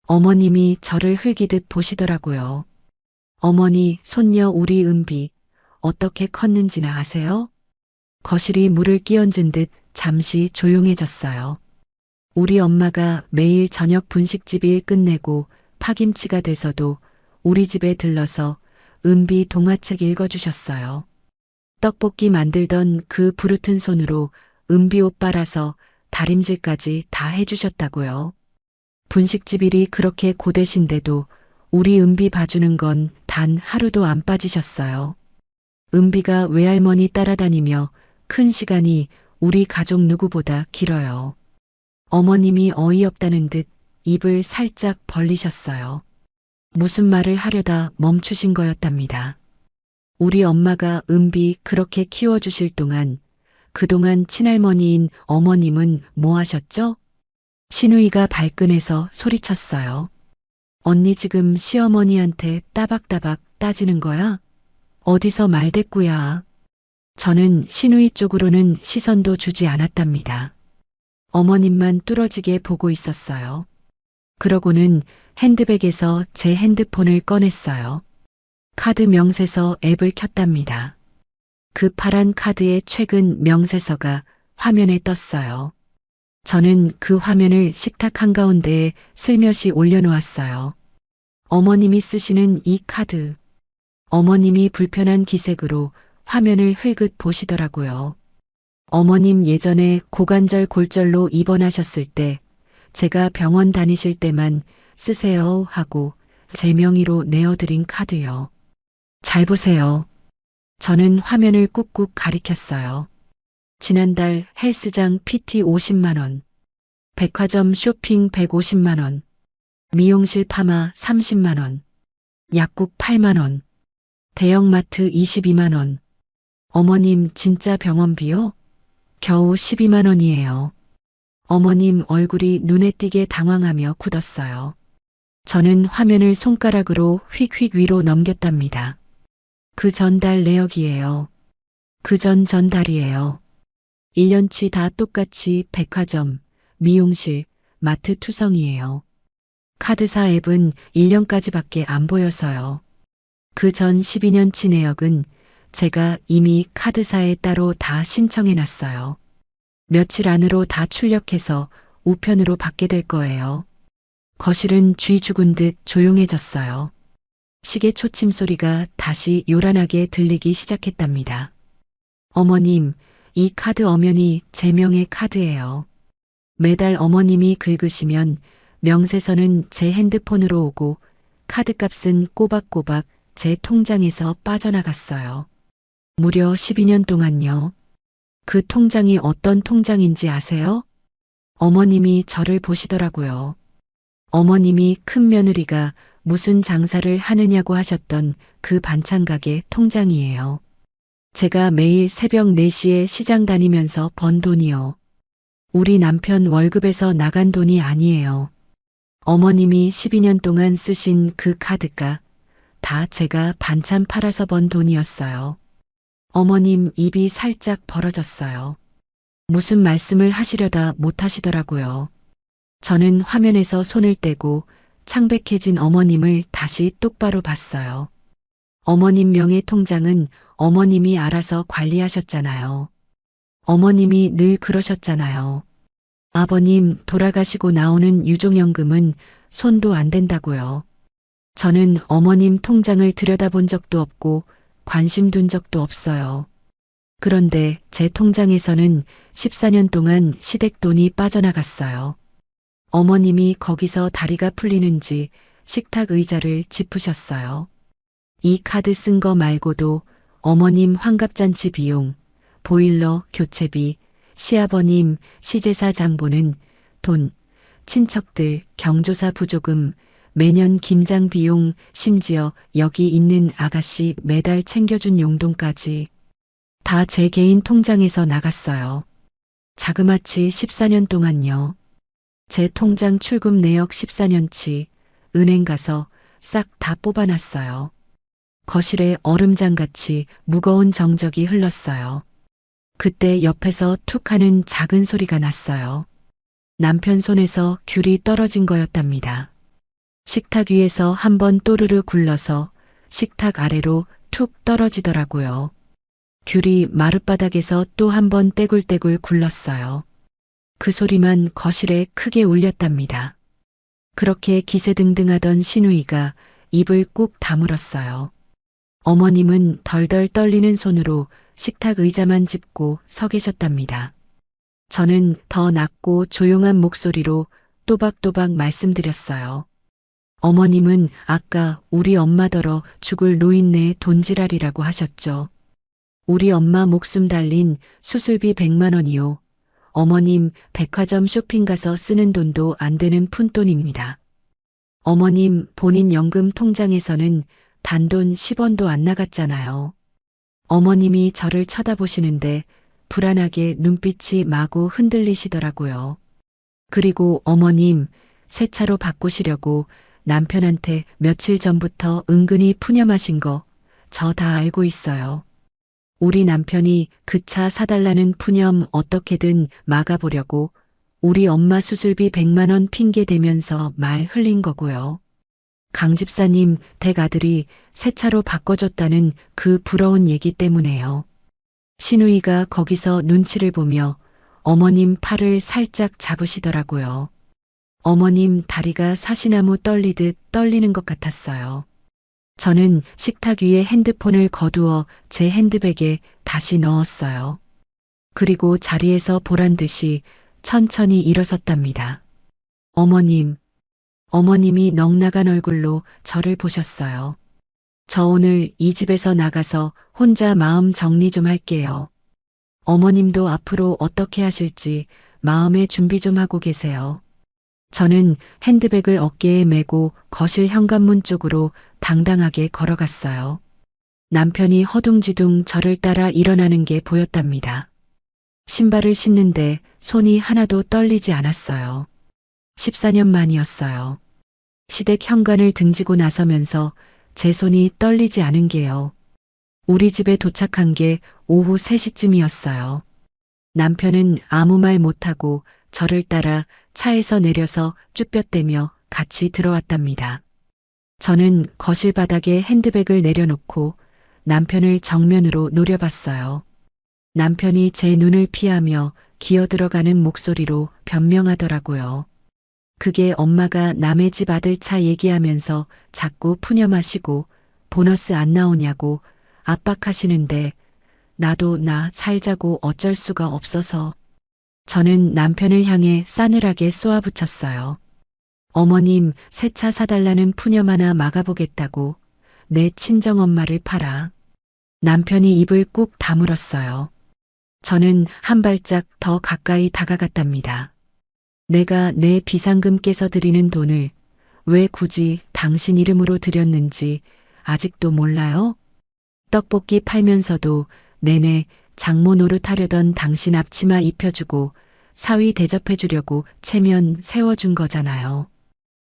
어머님이 저를 흘기듯 보시더라고요. 어머니, 손녀 우리 은비, 어떻게 컸는지나 아세요? 거실이 물을 끼얹은 듯 잠시 조용해졌어요. 우리 엄마가 매일 저녁 분식집 일 끝내고 파김치가 돼서도 우리 집에 들러서 은비 동화책 읽어주셨어요. 떡볶이 만들던 그 부르튼 손으로 은비 옷 빨아서 다림질까지 다 해주셨다고요. 분식집 일이 그렇게 고되신데도 우리 은비 봐주는 건 단 하루도 안 빠지셨어요. 은비가 외할머니 따라다니며 큰 시간이 우리 가족 누구보다 길어요. 어머님이 어이없다는 듯 입을 살짝 벌리셨어요. 무슨 말을 하려다 멈추신 거였답니다. 우리 엄마가 은비 그렇게 키워주실 동안 그동안 친할머니인 어머님은 뭐 하셨죠? 신우이가 발끈해서 소리쳤어요. 언니 지금 시어머니한테 따박따박 따지는 거야? 어디서 말대꾸야. 저는 신우이 쪽으로는 시선도 주지 않았답니다. 어머님만 뚫어지게 보고 있었어요. 그러고는 핸드백에서 제 핸드폰을 꺼냈어요. 카드 명세서 앱을 켰답니다. 그 파란 카드의 최근 명세서가 화면에 떴어요. 저는 그 화면을 식탁 한가운데에 슬며시 올려놓았어요. 어머님이 쓰시는 이 카드. 어머님이 불편한 기색으로 화면을 흘긋 보시더라고요. 어머님 예전에 고관절 골절로 입원하셨을 때 제가 병원 다니실 때만 쓰세요 하고 제 명의로 내어드린 카드요. 잘 보세요. 저는 화면을 꾹꾹 가리켰어요. 지난달 헬스장 PT 50만 원, 백화점 쇼핑 150만 원, 미용실 파마 30만 원, 약국 8만 원, 대형마트 22만 원. 어머님 진짜 병원비요? 겨우 12만 원이에요. 어머님 얼굴이 눈에 띄게 당황하며 굳었어요. 저는 화면을 손가락으로 휙휙 위로 넘겼답니다. 그 전달 내역이에요. 그 전달이에요. 1년치 다 똑같이 백화점, 미용실, 마트 투성이에요. 카드사 앱은 1년까지밖에 안 보여서요. 그 전 12년치 내역은 제가 이미 카드사에 따로 다 신청해놨어요. 며칠 안으로 다 출력해서 우편으로 받게 될 거예요. 거실은 쥐 죽은 듯 조용해졌어요. 시계 초침 소리가 다시 요란하게 들리기 시작했답니다. 어머님, 이 카드 엄연히 제 명의 카드예요. 매달 어머님이 긁으시면 명세서는 제 핸드폰으로 오고 카드값은 꼬박꼬박 제 통장에서 빠져나갔어요. 무려 12년 동안요. 그 통장이 어떤 통장인지 아세요? 어머님이 저를 보시더라고요. 어머님이 큰 며느리가 무슨 장사를 하느냐고 하셨던 그 반찬가게 통장이에요. 제가 매일 새벽 4시에 시장 다니면서 번 돈이요. 우리 남편 월급에서 나간 돈이 아니에요. 어머님이 12년 동안 쓰신 그 카드가 다 제가 반찬 팔아서 번 돈이었어요. 어머님 입이 살짝 벌어졌어요. 무슨 말씀을 하시려다 못하시더라고요. 저는 화면에서 손을 떼고 창백해진 어머님을 다시 똑바로 봤어요. 어머님 명의 통장은 어머님이 알아서 관리하셨잖아요. 어머님이 늘 그러셨잖아요. 아버님 돌아가시고 나오는 유종연금은 손도 안 댄다고요. 저는 어머님 통장을 들여다본 적도 없고 관심 둔 적도 없어요. 그런데 제 통장에서는 14년 동안 시댁돈이 빠져나갔어요. 어머님이 거기서 다리가 풀리는지 식탁 의자를 짚으셨어요. 이 카드 쓴 거 말고도 어머님 환갑잔치 비용, 보일러 교체비, 시아버님 시제사 장보는 돈, 친척들 경조사 부조금, 매년 김장 비용, 심지어 여기 있는 아가씨 매달 챙겨준 용돈까지 다 제 개인 통장에서 나갔어요. 자그마치 14년 동안요. 제 통장 출금 내역 14년치 은행 가서 싹 다 뽑아놨어요. 거실에 얼음장같이 무거운 정적이 흘렀어요. 그때 옆에서 툭 하는 작은 소리가 났어요. 남편 손에서 귤이 떨어진 거였답니다. 식탁 위에서 한번 또르르 굴러서 식탁 아래로 툭 떨어지더라고요. 귤이 마룻바닥에서 또 한번 떼굴떼굴 굴렀어요. 그 소리만 거실에 크게 울렸답니다. 그렇게 기세등등하던 시누이가 입을 꾹 다물었어요. 어머님은 덜덜 떨리는 손으로 식탁 의자만 짚고 서 계셨답니다. 저는 더 낮고 조용한 목소리로 또박또박 말씀드렸어요. 어머님은 아까 우리 엄마더러 죽을 노인네 돈지랄이라고 하셨죠. 우리 엄마 목숨 달린 수술비 100만 원이요. 어머님 백화점 쇼핑 가서 쓰는 돈도 안 되는 푼돈입니다. 어머님 본인 연금 통장에서는 단돈 10원도 안 나갔잖아요. 어머님이 저를 쳐다보시는데 불안하게 눈빛이 마구 흔들리시더라고요. 그리고 어머님 새 차로 바꾸시려고 남편한테 며칠 전부터 은근히 푸념하신 거 저 다 알고 있어요. 우리 남편이 그 차 사달라는 푸념 어떻게든 막아보려고 우리 엄마 수술비 100만 원 핑계 대면서 말 흘린 거고요. 강 집사님 댁 아들이 새 차로 바꿔줬다는 그 부러운 얘기 때문에요. 시누이가 거기서 눈치를 보며 어머님 팔을 살짝 잡으시더라고요. 어머님 다리가 사시나무 떨리듯 떨리는 것 같았어요. 저는 식탁 위에 핸드폰을 거두어 제 핸드백에 다시 넣었어요. 그리고 자리에서 보란 듯이 천천히 일어섰답니다. 어머님이 넋나간 얼굴로 저를 보셨어요. 저 오늘 이 집에서 나가서 혼자 마음 정리 좀 할게요. 어머님도 앞으로 어떻게 하실지 마음의 준비 좀 하고 계세요. 저는 핸드백을 어깨에 메고 거실 현관문 쪽으로 당당하게 걸어갔어요. 남편이 허둥지둥 저를 따라 일어나는 게 보였답니다. 신발을 신는데 손이 하나도 떨리지 않았어요. 14년 만이었어요. 시댁 현관을 등지고 나서면서 제 손이 떨리지 않은 게요. 우리 집에 도착한 게 오후 3시쯤이었어요. 남편은 아무 말 못하고 저를 따라 차에서 내려서 쭈뼛대며 같이 들어왔답니다. 저는 거실 바닥에 핸드백을 내려놓고 남편을 정면으로 노려봤어요. 남편이 제 눈을 피하며 기어들어가는 목소리로 변명하더라고요. 그게 엄마가 남의 집 아들 차 얘기하면서 자꾸 푸념하시고 보너스 안 나오냐고 압박하시는데 나도 나 살자고 어쩔 수가 없어서. 저는 남편을 향해 싸늘하게 쏘아붙였어요. 어머님 새 차 사달라는 푸념 하나 막아보겠다고 내 친정엄마를 팔아. 남편이 입을 꾹 다물었어요. 저는 한 발짝 더 가까이 다가갔답니다. 내가 내 비상금 깨서 드리는 돈을 왜 굳이 당신 이름으로 드렸는지 아직도 몰라요? 떡볶이 팔면서도 내내 장모 노릇하려던 당신 앞치마 입혀주고 사위 대접해주려고 체면 세워준 거잖아요.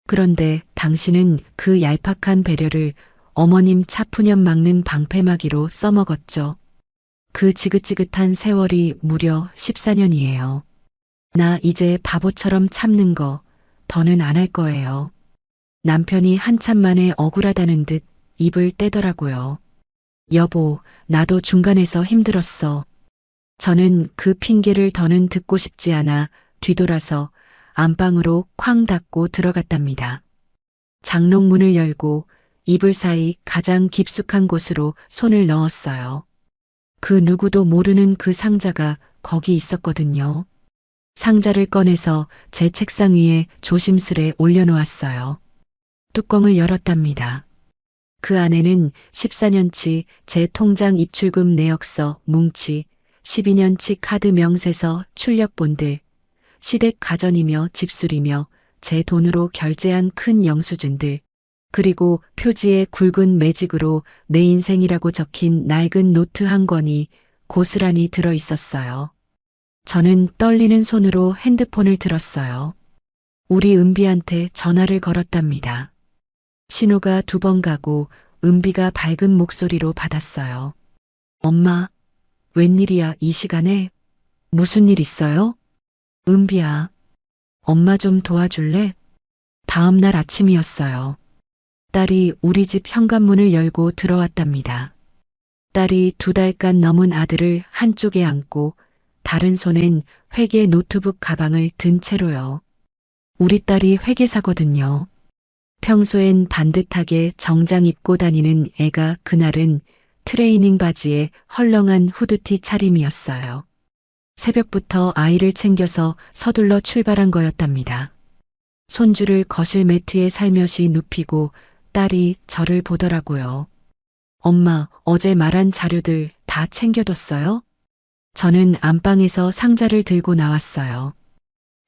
그런데 당신은 그 얄팍한 배려를 어머님 차푸념 막는 방패막이로 써먹었죠. 그 지긋지긋한 세월이 무려 14년이에요. 나 이제 바보처럼 참는 거 더는 안 할 거예요. 남편이 한참 만에 억울하다는 듯 입을 떼더라고요. 여보, 나도 중간에서 힘들었어. 저는 그 핑계를 더는 듣고 싶지 않아 뒤돌아서 안방으로 쾅 닫고 들어갔답니다. 장롱문을 열고 이불 사이 가장 깊숙한 곳으로 손을 넣었어요. 그 누구도 모르는 그 상자가 거기 있었거든요. 상자를 꺼내서 제 책상 위에 조심스레 올려놓았어요. 뚜껑을 열었답니다. 그 안에는 14년치 제 통장 입출금 내역서 뭉치, 12년치 카드 명세서 출력본들, 시댁 가전이며 집술이며 제 돈으로 결제한 큰 영수증들, 그리고 표지에 굵은 매직으로 내 인생이라고 적힌 낡은 노트 한 권이 고스란히 들어 있었어요. 저는 떨리는 손으로 핸드폰을 들었어요. 우리 은비한테 전화를 걸었답니다. 신호가 2번 가고 은비가 밝은 목소리로 받았어요. 엄마, 웬일이야 이 시간에? 무슨 일 있어요? 은비야, 엄마 좀 도와줄래? 다음 날 아침이었어요. 딸이 우리 집 현관문을 열고 들어왔답니다. 딸이 2달간 넘은 아들을 한쪽에 안고 다른 손엔 회계 노트북 가방을 든 채로요. 우리 딸이 회계사거든요. 평소엔 반듯하게 정장 입고 다니는 애가 그날은 트레이닝 바지에 헐렁한 후드티 차림이었어요. 새벽부터 아이를 챙겨서 서둘러 출발한 거였답니다. 손주를 거실 매트에 살며시 눕히고 딸이 저를 보더라고요. 엄마, 어제 말한 자료들 다 챙겨뒀어요? 저는 안방에서 상자를 들고 나왔어요.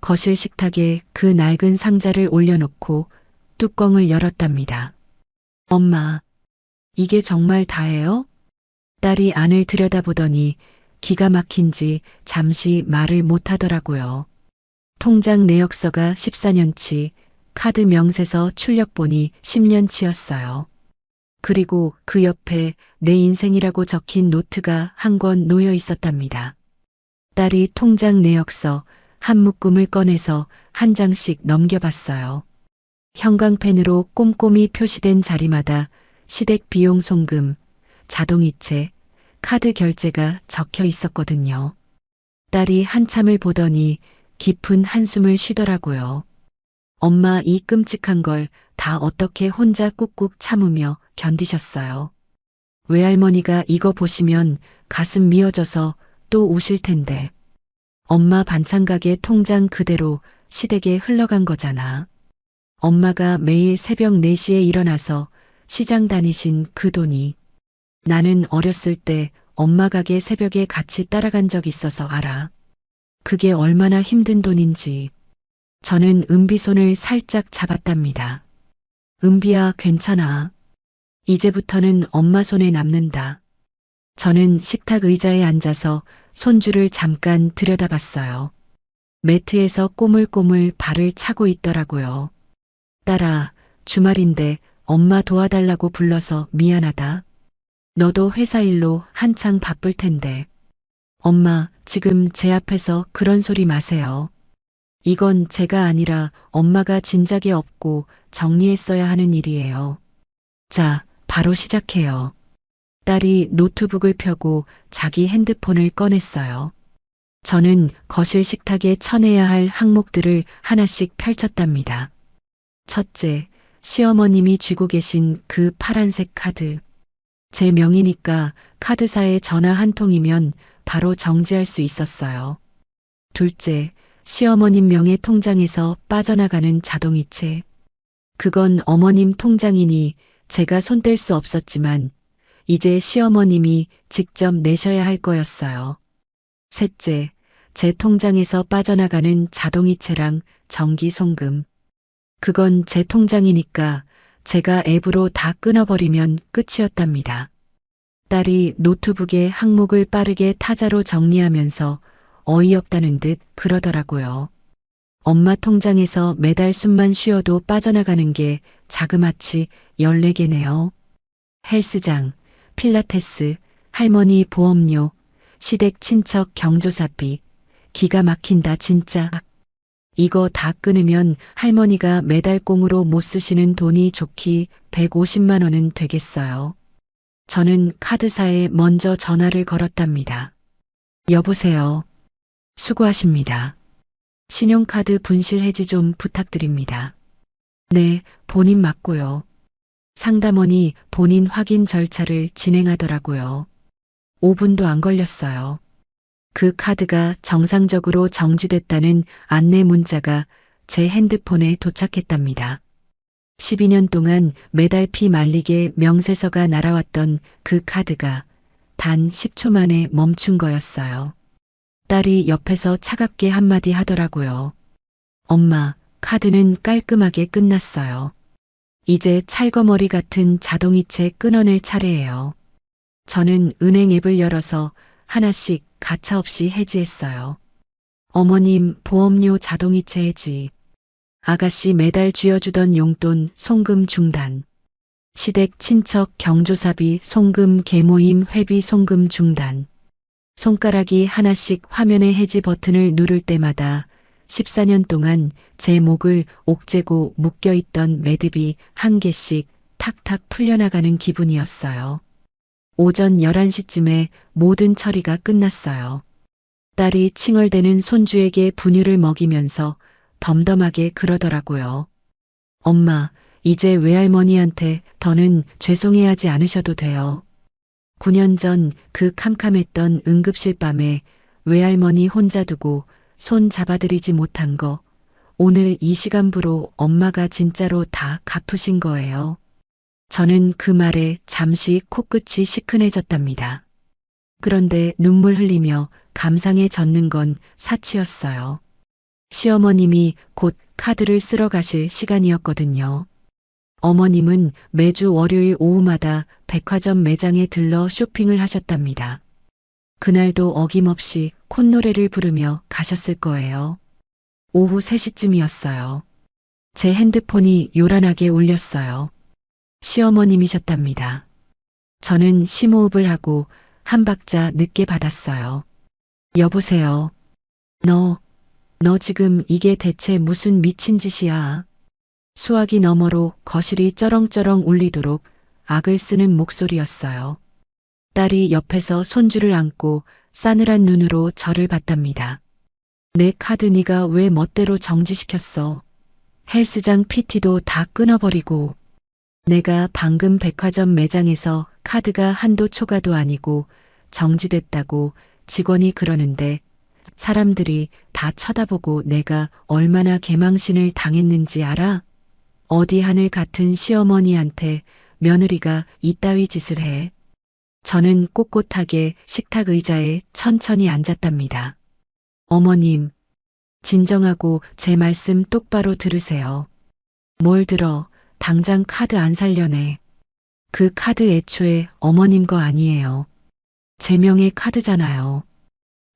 거실 식탁에 그 낡은 상자를 올려놓고 뚜껑을 열었답니다. 엄마, 이게 정말 다예요? 딸이 안을 들여다보더니 기가 막힌지 잠시 말을 못하더라고요. 통장 내역서가 14년치, 카드 명세서 출력본이 10년치였어요. 그리고 그 옆에 내 인생이라고 적힌 노트가 한 권 놓여 있었답니다. 딸이 통장 내역서 한 묶음을 꺼내서 한 장씩 넘겨봤어요. 형광펜으로 꼼꼼히 표시된 자리마다 시댁 비용 송금, 자동이체, 카드 결제가 적혀 있었거든요. 딸이 한참을 보더니 깊은 한숨을 쉬더라고요. 엄마, 이 끔찍한 걸 다 어떻게 혼자 꾹꾹 참으며 견디셨어요. 외할머니가 이거 보시면 가슴 미어져서 또 우실 텐데. 엄마 반찬 가게 통장 그대로 시댁에 흘러간 거잖아. 엄마가 매일 새벽 4시에 일어나서 시장 다니신 그 돈이. 나는 어렸을 때 엄마 가게 새벽에 같이 따라간 적 있어서 알아. 그게 얼마나 힘든 돈인지. 저는 은비 손을 살짝 잡았답니다. 은비야, 괜찮아. 이제부터는 엄마 손에 남는다. 저는 식탁 의자에 앉아서 손주를 잠깐 들여다봤어요. 매트에서 꼬물꼬물 발을 차고 있더라고요. 딸아, 주말인데 엄마 도와달라고 불러서 미안하다. 너도 회사 일로 한창 바쁠 텐데. 엄마, 지금 제 앞에서 그런 소리 마세요. 이건 제가 아니라 엄마가 진작에 없고 정리했어야 하는 일이에요. 자, 바로 시작해요. 딸이 노트북을 펴고 자기 핸드폰을 꺼냈어요. 저는 거실 식탁에 쳐내야 할 항목들을 하나씩 펼쳤답니다. 첫째, 시어머님이 쥐고 계신 그 파란색 카드. 제 명의니까 카드사에 전화 한 통이면 바로 정지할 수 있었어요. 둘째, 시어머님 명의 통장에서 빠져나가는 자동이체. 그건 어머님 통장이니 제가 손댈 수 없었지만 이제 시어머님이 직접 내셔야 할 거였어요. 셋째, 제 통장에서 빠져나가는 자동이체랑 정기 송금. 그건 제 통장이니까 제가 앱으로 다 끊어버리면 끝이었답니다. 딸이 노트북에 항목을 빠르게 타자로 정리하면서 어이없다는 듯 그러더라고요. 엄마 통장에서 매달 숨만 쉬어도 빠져나가는 게 자그마치 14개네요. 헬스장, 필라테스, 할머니 보험료, 시댁 친척 경조사비. 기가 막힌다 진짜. 이거 다 끊으면 할머니가 매달 꽁으로 못 쓰시는 돈이 좋기 150만 원은 되겠어요. 저는 카드사에 먼저 전화를 걸었답니다. 여보세요. 수고하십니다. 신용카드 분실 해지 좀 부탁드립니다. 네, 본인 맞고요. 상담원이 본인 확인 절차를 진행하더라고요. 5분도 안 걸렸어요. 그 카드가 정상적으로 정지됐다는 안내 문자가 제 핸드폰에 도착했답니다. 12년 동안 매달 피 말리게 명세서가 날아왔던 그 카드가 단 10초 만에 멈춘 거였어요. 딸이 옆에서 차갑게 한마디 하더라고요. 엄마, 카드는 깔끔하게 끝났어요. 이제 찰거머리 같은 자동이체 끊어낼 차례예요. 저는 은행 앱을 열어서 하나씩 가차없이 해지했어요. 어머님 보험료 자동이체 해지. 아가씨 매달 쥐어주던 용돈 송금 중단. 시댁 친척 경조사비 송금 계모임 회비 송금 중단. 손가락이 하나씩 화면의 해지 버튼을 누를 때마다 14년 동안 제 목을 옥죄고 묶여있던 매듭이 한 개씩 탁탁 풀려나가는 기분이었어요. 오전 11시쯤에 모든 처리가 끝났어요. 딸이 칭얼대는 손주에게 분유를 먹이면서 덤덤하게 그러더라고요. 엄마, 이제 외할머니한테 더는 죄송해하지 않으셔도 돼요. 9년 전 그 캄캄했던 응급실 밤에 외할머니 혼자 두고 손 잡아드리지 못한 거, 오늘 이 시간부로 엄마가 진짜로 다 갚으신 거예요. 저는 그 말에 잠시 코끝이 시큰해졌답니다. 그런데 눈물 흘리며 감상에 젖는 건 사치였어요. 시어머님이 곧 카드를 쓸어 가실 시간이었거든요. 어머님은 매주 월요일 오후마다 백화점 매장에 들러 쇼핑을 하셨답니다. 그날도 어김없이 콧노래를 부르며 가셨을 거예요. 오후 3시쯤이었어요. 제 핸드폰이 요란하게 울렸어요. 시어머님이셨답니다. 저는 심호흡을 하고 한 박자 늦게 받았어요. 여보세요. 너 지금 이게 대체 무슨 미친 짓이야? 수화기 너머로 거실이 쩌렁쩌렁 울리도록 악을 쓰는 목소리였어요. 딸이 옆에서 손주를 안고 싸늘한 눈으로 저를 봤답니다. 내 카드 네가 왜 멋대로 정지시켰어? 헬스장 PT도 다 끊어버리고. 내가 방금 백화점 매장에서 카드가 한도 초과도 아니고 정지됐다고 직원이 그러는데 사람들이 다 쳐다보고 내가 얼마나 개망신을 당했는지 알아? 어디 하늘 같은 시어머니한테 며느리가 이따위 짓을 해. 저는 꼿꼿하게 식탁 의자에 천천히 앉았답니다. 어머님, 진정하고 제 말씀 똑바로 들으세요. 뭘 들어, 당장 카드 안 살려내. 그 카드 애초에 어머님 거 아니에요. 제 명의 카드잖아요.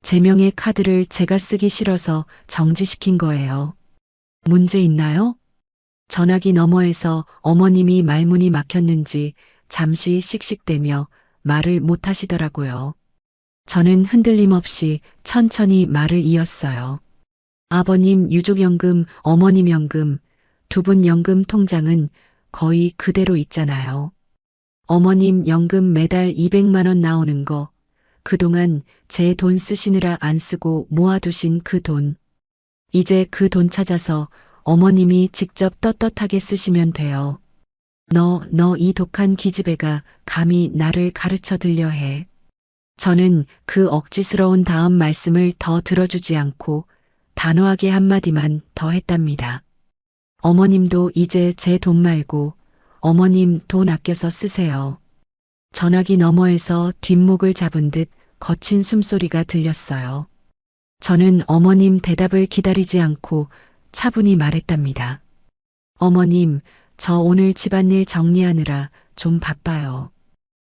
제 명의 카드를 제가 쓰기 싫어서 정지시킨 거예요. 문제 있나요? 전화기 너머에서 어머님이 말문이 막혔는지 잠시 씩씩대며 말을 못 하시더라고요. 저는 흔들림 없이 천천히 말을 이었어요. 아버님 유족연금, 어머님 연금, 두 분 연금 통장은 거의 그대로 있잖아요. 어머님 연금 매달 200만 원 나오는 거, 그동안 제 돈 쓰시느라 안 쓰고 모아두신 그 돈. 이제 그 돈 찾아서 어머님이 직접 떳떳하게 쓰시면 돼요. 너 이 독한 기집애가 감히 나를 가르쳐 들려 해. 저는 그 억지스러운 다음 말씀을 더 들어주지 않고 단호하게 한마디만 더 했답니다. 어머님도 이제 제 돈 말고 어머님 돈 아껴서 쓰세요. 전화기 너머에서 뒷목을 잡은 듯 거친 숨소리가 들렸어요. 저는 어머님 대답을 기다리지 않고 차분히 말했답니다. 어머님, 저 오늘 집안일 정리하느라 좀 바빠요.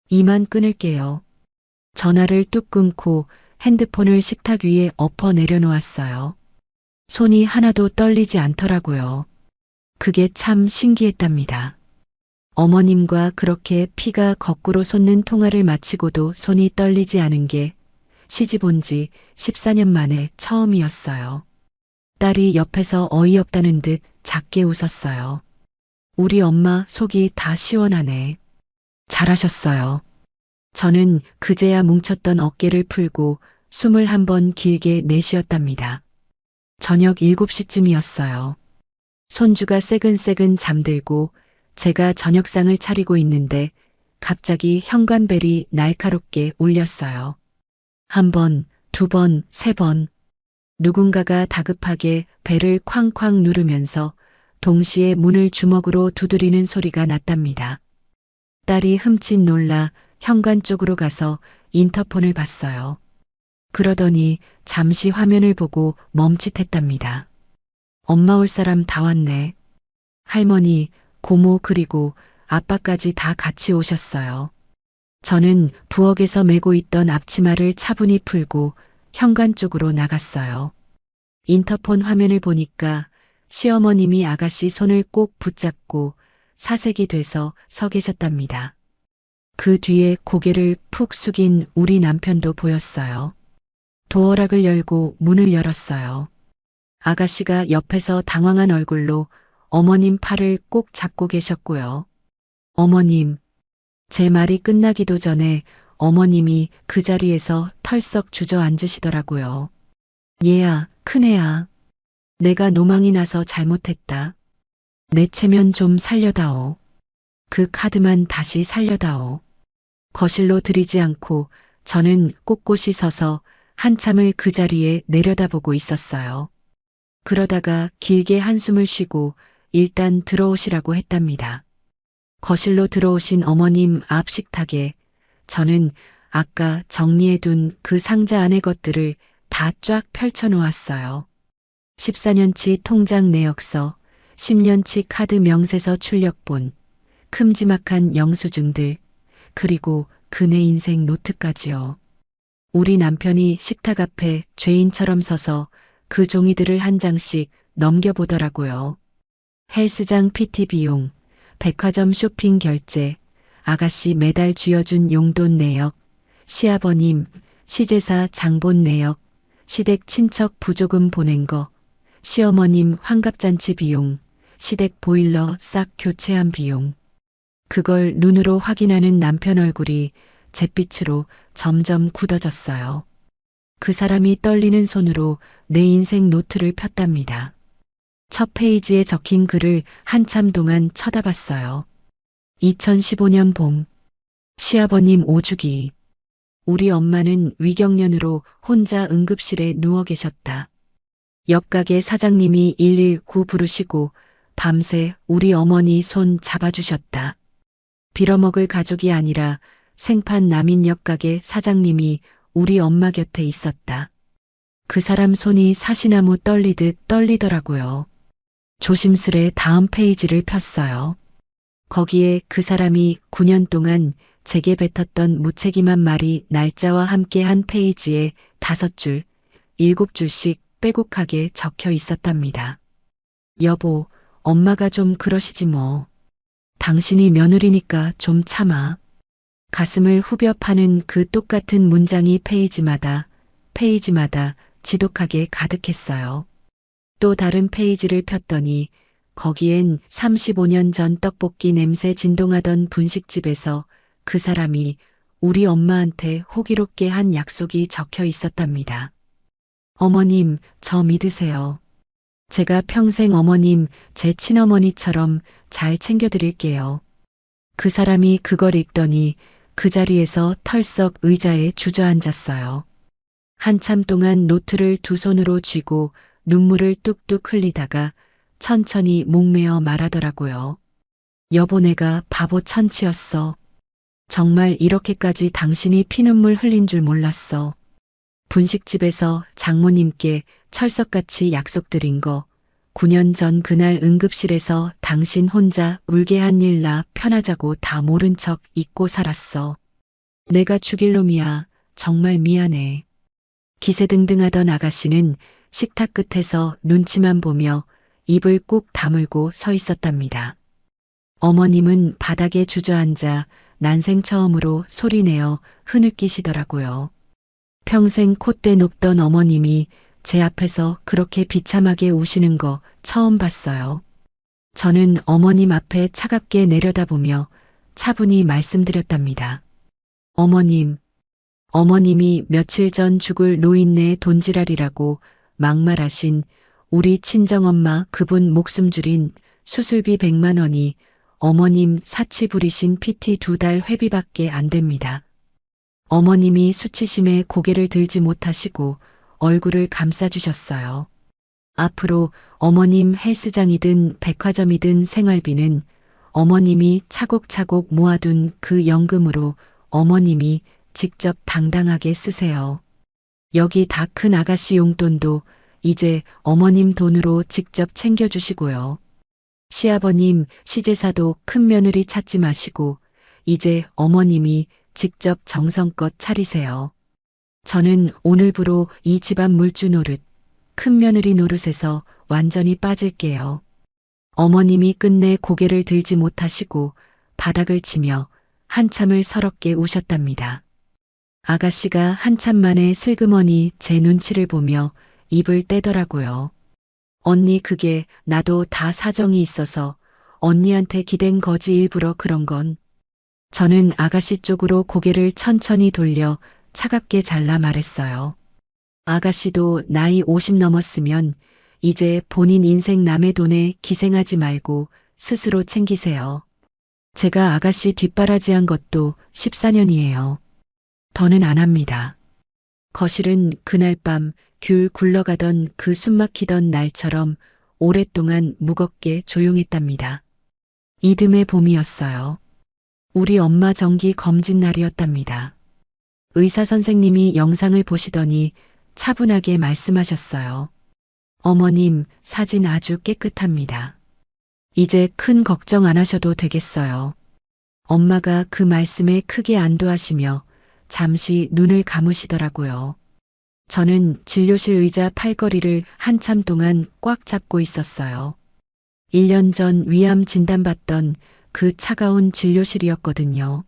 이만 끊을게요. 전화를 뚝 끊고 핸드폰을 식탁 위에 엎어 내려놓았어요. 손이 하나도 떨리지 않더라고요. 그게 참 신기했답니다. 어머님과 그렇게 피가 거꾸로 솟는 통화를 마치고도 손이 떨리지 않은 게 시집 온 지 14년 만에 처음이었어요. 딸이 옆에서 어이없다는 듯 작게 웃었어요. 우리 엄마 속이 다 시원하네. 잘하셨어요. 저는 그제야 뭉쳤던 어깨를 풀고 숨을 한번 길게 내쉬었답니다. 저녁 7시쯤이었어요. 손주가 새근새근 잠들고 제가 저녁상을 차리고 있는데 갑자기 현관벨이 날카롭게 울렸어요. 한 번, 두 번, 세 번. 누군가가 다급하게 벨을 쾅쾅 누르면서 동시에 문을 주먹으로 두드리는 소리가 났답니다. 딸이 흠칫 놀라 현관 쪽으로 가서 인터폰을 봤어요. 그러더니 잠시 화면을 보고 멈칫했답니다. 엄마 올 사람 다 왔네. 할머니, 고모 그리고 아빠까지 다 같이 오셨어요. 저는 부엌에서 메고 있던 앞치마를 차분히 풀고 현관 쪽으로 나갔어요. 인터폰 화면을 보니까 시어머님이 아가씨 손을 꼭 붙잡고 사색이 돼서 서 계셨답니다. 그 뒤에 고개를 푹 숙인 우리 남편도 보였어요. 도어락을 열고 문을 열었어요. 아가씨가 옆에서 당황한 얼굴로 어머님 팔을 꼭 잡고 계셨고요. 어머님, 제 말이 끝나기도 전에 어머님이 그 자리에서 털썩 주저앉으시더라고요. 얘야, 큰애야. 내가 노망이 나서 잘못했다. 내 체면 좀 살려다오. 그 카드만 다시 살려다오. 거실로 들이지 않고 저는 꼿꼿이 서서 한참을 그 자리에 내려다보고 있었어요. 그러다가 길게 한숨을 쉬고 일단 들어오시라고 했답니다. 거실로 들어오신 어머님 앞 식탁에 저는 아까 정리해둔 그 상자 안의 것들을 다 쫙 펼쳐놓았어요. 14년치 통장 내역서, 10년치 카드 명세서 출력본, 큼지막한 영수증들, 그리고 그네 인생 노트까지요. 우리 남편이 식탁 앞에 죄인처럼 서서 그 종이들을 한 장씩 넘겨보더라고요. 헬스장 PT 비용, 백화점 쇼핑 결제, 아가씨 매달 쥐어준 용돈 내역, 시아버님 시제사 장본 내역, 시댁 친척 부조금 보낸 거, 시어머님 환갑잔치 비용, 시댁 보일러 싹 교체한 비용. 그걸 눈으로 확인하는 남편 얼굴이 잿빛으로 점점 굳어졌어요. 그 사람이 떨리는 손으로 내 인생 노트를 폈답니다. 첫 페이지에 적힌 글을 한참 동안 쳐다봤어요. 2015년 봄, 시아버님 오주기. 우리 엄마는 위경련으로 혼자 응급실에 누워 계셨다. 옆 가게 사장님이 119 부르시고 밤새 우리 어머니 손 잡아주셨다. 빌어먹을 가족이 아니라 생판 남인 옆 가게 사장님이 우리 엄마 곁에 있었다. 그 사람 손이 사시나무 떨리듯 떨리더라고요. 조심스레 다음 페이지를 폈어요. 거기에 그 사람이 9년 동안 제게 뱉었던 무책임한 말이 날짜와 함께 한 페이지에 5줄, 7줄씩 빼곡하게 적혀 있었답니다. 여보, 엄마가 좀 그러시지 뭐. 당신이 며느리니까 좀 참아. 가슴을 후벼 파는 그 똑같은 문장이 페이지마다 지독하게 가득했어요. 또 다른 페이지를 폈더니 거기엔 35년 전 떡볶이 냄새 진동하던 분식집에서 그 사람이 우리 엄마한테 호기롭게 한 약속이 적혀 있었답니다. 어머님, 저 믿으세요. 제가 평생 어머님, 제 친어머니처럼 잘 챙겨드릴게요. 그 사람이 그걸 읽더니 그 자리에서 털썩 의자에 주저앉았어요. 한참 동안 노트를 두 손으로 쥐고 눈물을 뚝뚝 흘리다가 천천히 목매어 말하더라고요. 여보, 내가 바보 천치였어. 정말 이렇게까지 당신이 피눈물 흘린 줄 몰랐어. 분식집에서 장모님께 철석같이 약속드린 거 9년 전 그날 응급실에서 당신 혼자 울게 한 일 나 편하자고 다 모른 척 잊고 살았어. 내가 죽일 놈이야. 정말 미안해. 기세등등하던 아가씨는 식탁 끝에서 눈치만 보며 입을 꾹 다물고 서 있었답니다. 어머님은 바닥에 주저앉아 난생 처음으로 소리내어 흐느끼시더라고요. 평생 콧대 높던 어머님이 제 앞에서 그렇게 비참하게 우시는 거 처음 봤어요. 저는 어머님 앞에 차갑게 내려다보며 차분히 말씀드렸답니다. 어머님, 어머님이 며칠 전 죽을 노인네의 돈지랄이라고 막말하신 우리 친정엄마 그분 목숨 줄인 수술비 100만 원이 어머님 사치 부리신 PT 2달 회비밖에 안 됩니다. 어머님이 수치심에 고개를 들지 못하시고 얼굴을 감싸주셨어요. 앞으로 어머님 헬스장이든 백화점이든 생활비는 어머님이 차곡차곡 모아둔 그 연금으로 어머님이 직접 당당하게 쓰세요. 여기 다 큰 아가씨 용돈도 이제 어머님 돈으로 직접 챙겨주시고요. 시아버님 시제사도 큰 며느리 찾지 마시고 이제 어머님이 직접 정성껏 차리세요. 저는 오늘부로 이 집안 물주 노릇, 큰 며느리 노릇에서 완전히 빠질게요. 어머님이 끝내 고개를 들지 못하시고 바닥을 치며 한참을 서럽게 우셨답니다. 아가씨가 한참 만에 슬그머니 제 눈치를 보며 입을 떼더라고요. 언니 그게 나도 다 사정이 있어서 언니한테 기댄 거지 일부러 그런 건. 저는 아가씨 쪽으로 고개를 천천히 돌려 차갑게 잘라 말했어요. 아가씨도 나이 50 넘었으면 이제 본인 인생 남의 돈에 기생하지 말고 스스로 챙기세요. 제가 아가씨 뒷바라지한 것도 14년이에요. 더는 안 합니다. 거실은 그날 밤 귤 굴러가던 그 숨막히던 날처럼 오랫동안 무겁게 조용했답니다. 이듬해 봄이었어요. 우리 엄마 정기 검진 날이었답니다. 의사 선생님이 영상을 보시더니 차분하게 말씀하셨어요. 어머님, 사진 아주 깨끗합니다. 이제 큰 걱정 안 하셔도 되겠어요. 엄마가 그 말씀에 크게 안도하시며 잠시 눈을 감으시더라고요. 저는 진료실 의자 팔걸이를 한참 동안 꽉 잡고 있었어요. 1년 전 위암 진단받던 그 차가운 진료실이었거든요.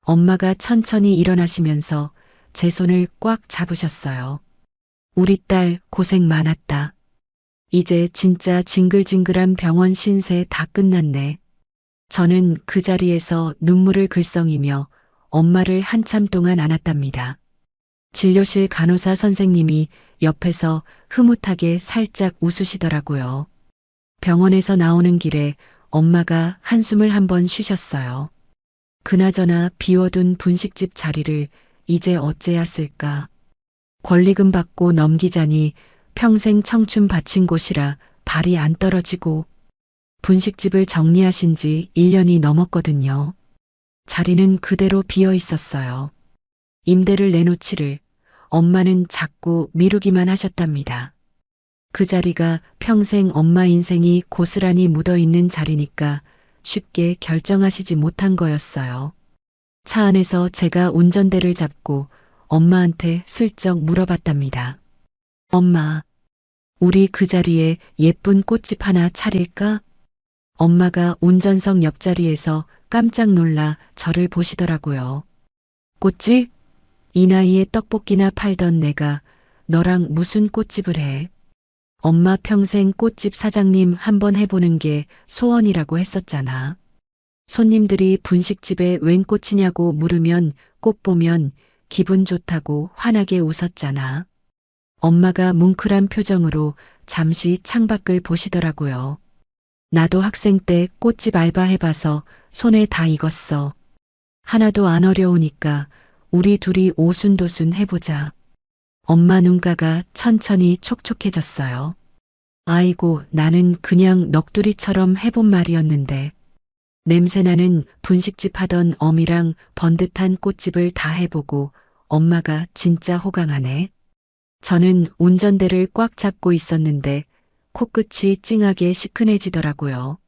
엄마가 천천히 일어나시면서 제 손을 꽉 잡으셨어요. 우리 딸 고생 많았다. 이제 진짜 징글징글한 병원 신세 다 끝났네. 저는 그 자리에서 눈물을 글썽이며 엄마를 한참 동안 안았답니다. 진료실 간호사 선생님이 옆에서 흐뭇하게 살짝 웃으시더라고요. 병원에서 나오는 길에 엄마가 한숨을 한번 쉬셨어요. 그나저나 비워둔 분식집 자리를 이제 어째야 쓸까. 권리금 받고 넘기자니 평생 청춘 바친 곳이라 발이 안 떨어지고 분식집을 정리하신 지 1년이 넘었거든요. 자리는 그대로 비어 있었어요. 임대를 내놓지를 엄마는 자꾸 미루기만 하셨답니다. 그 자리가 평생 엄마 인생이 고스란히 묻어있는 자리니까 쉽게 결정하시지 못한 거였어요. 차 안에서 제가 운전대를 잡고 엄마한테 슬쩍 물어봤답니다. 엄마, 우리 그 자리에 예쁜 꽃집 하나 차릴까? 엄마가 운전석 옆자리에서 깜짝 놀라 저를 보시더라고요. 꽃집? 이 나이에 떡볶이나 팔던 내가 너랑 무슨 꽃집을 해? 엄마 평생 꽃집 사장님 한번 해보는 게 소원이라고 했었잖아. 손님들이 분식집에 웬 꽃이냐고 물으면 꽃 보면 기분 좋다고 환하게 웃었잖아. 엄마가 뭉클한 표정으로 잠시 창밖을 보시더라고요. 나도 학생 때 꽃집 알바 해봐서 손에 다 익었어. 하나도 안 어려우니까 우리 둘이 오순도순 해보자. 엄마 눈가가 천천히 촉촉해졌어요. 아이고, 나는 그냥 넋두리처럼 해본 말이었는데. 냄새나는 분식집 하던 어미랑 번듯한 꽃집을 다 해보고 엄마가 진짜 호강하네. 저는 운전대를 꽉 잡고 있었는데 코끝이 찡하게 시큰해지더라고요.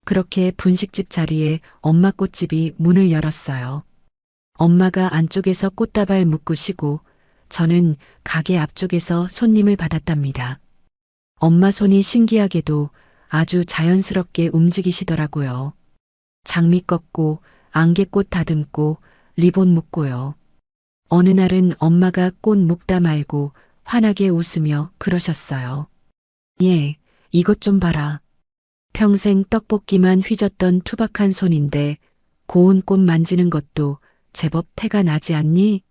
그렇게 분식집 자리에 엄마 꽃집이 문을 열었어요. 엄마가 안쪽에서 꽃다발 묶으시고 저는 가게 앞쪽에서 손님을 받았답니다. 엄마 손이 신기하게도 아주 자연스럽게 움직이시더라고요. 장미 꺾고 안개꽃 다듬고 리본 묶고요. 어느 날은 엄마가 꽃 묶다 말고 환하게 웃으며 그러셨어요. 예, 이것 좀 봐라. 평생 떡볶이만 휘젓던 투박한 손인데 고운 꽃 만지는 것도 제법 태가 나지 않니?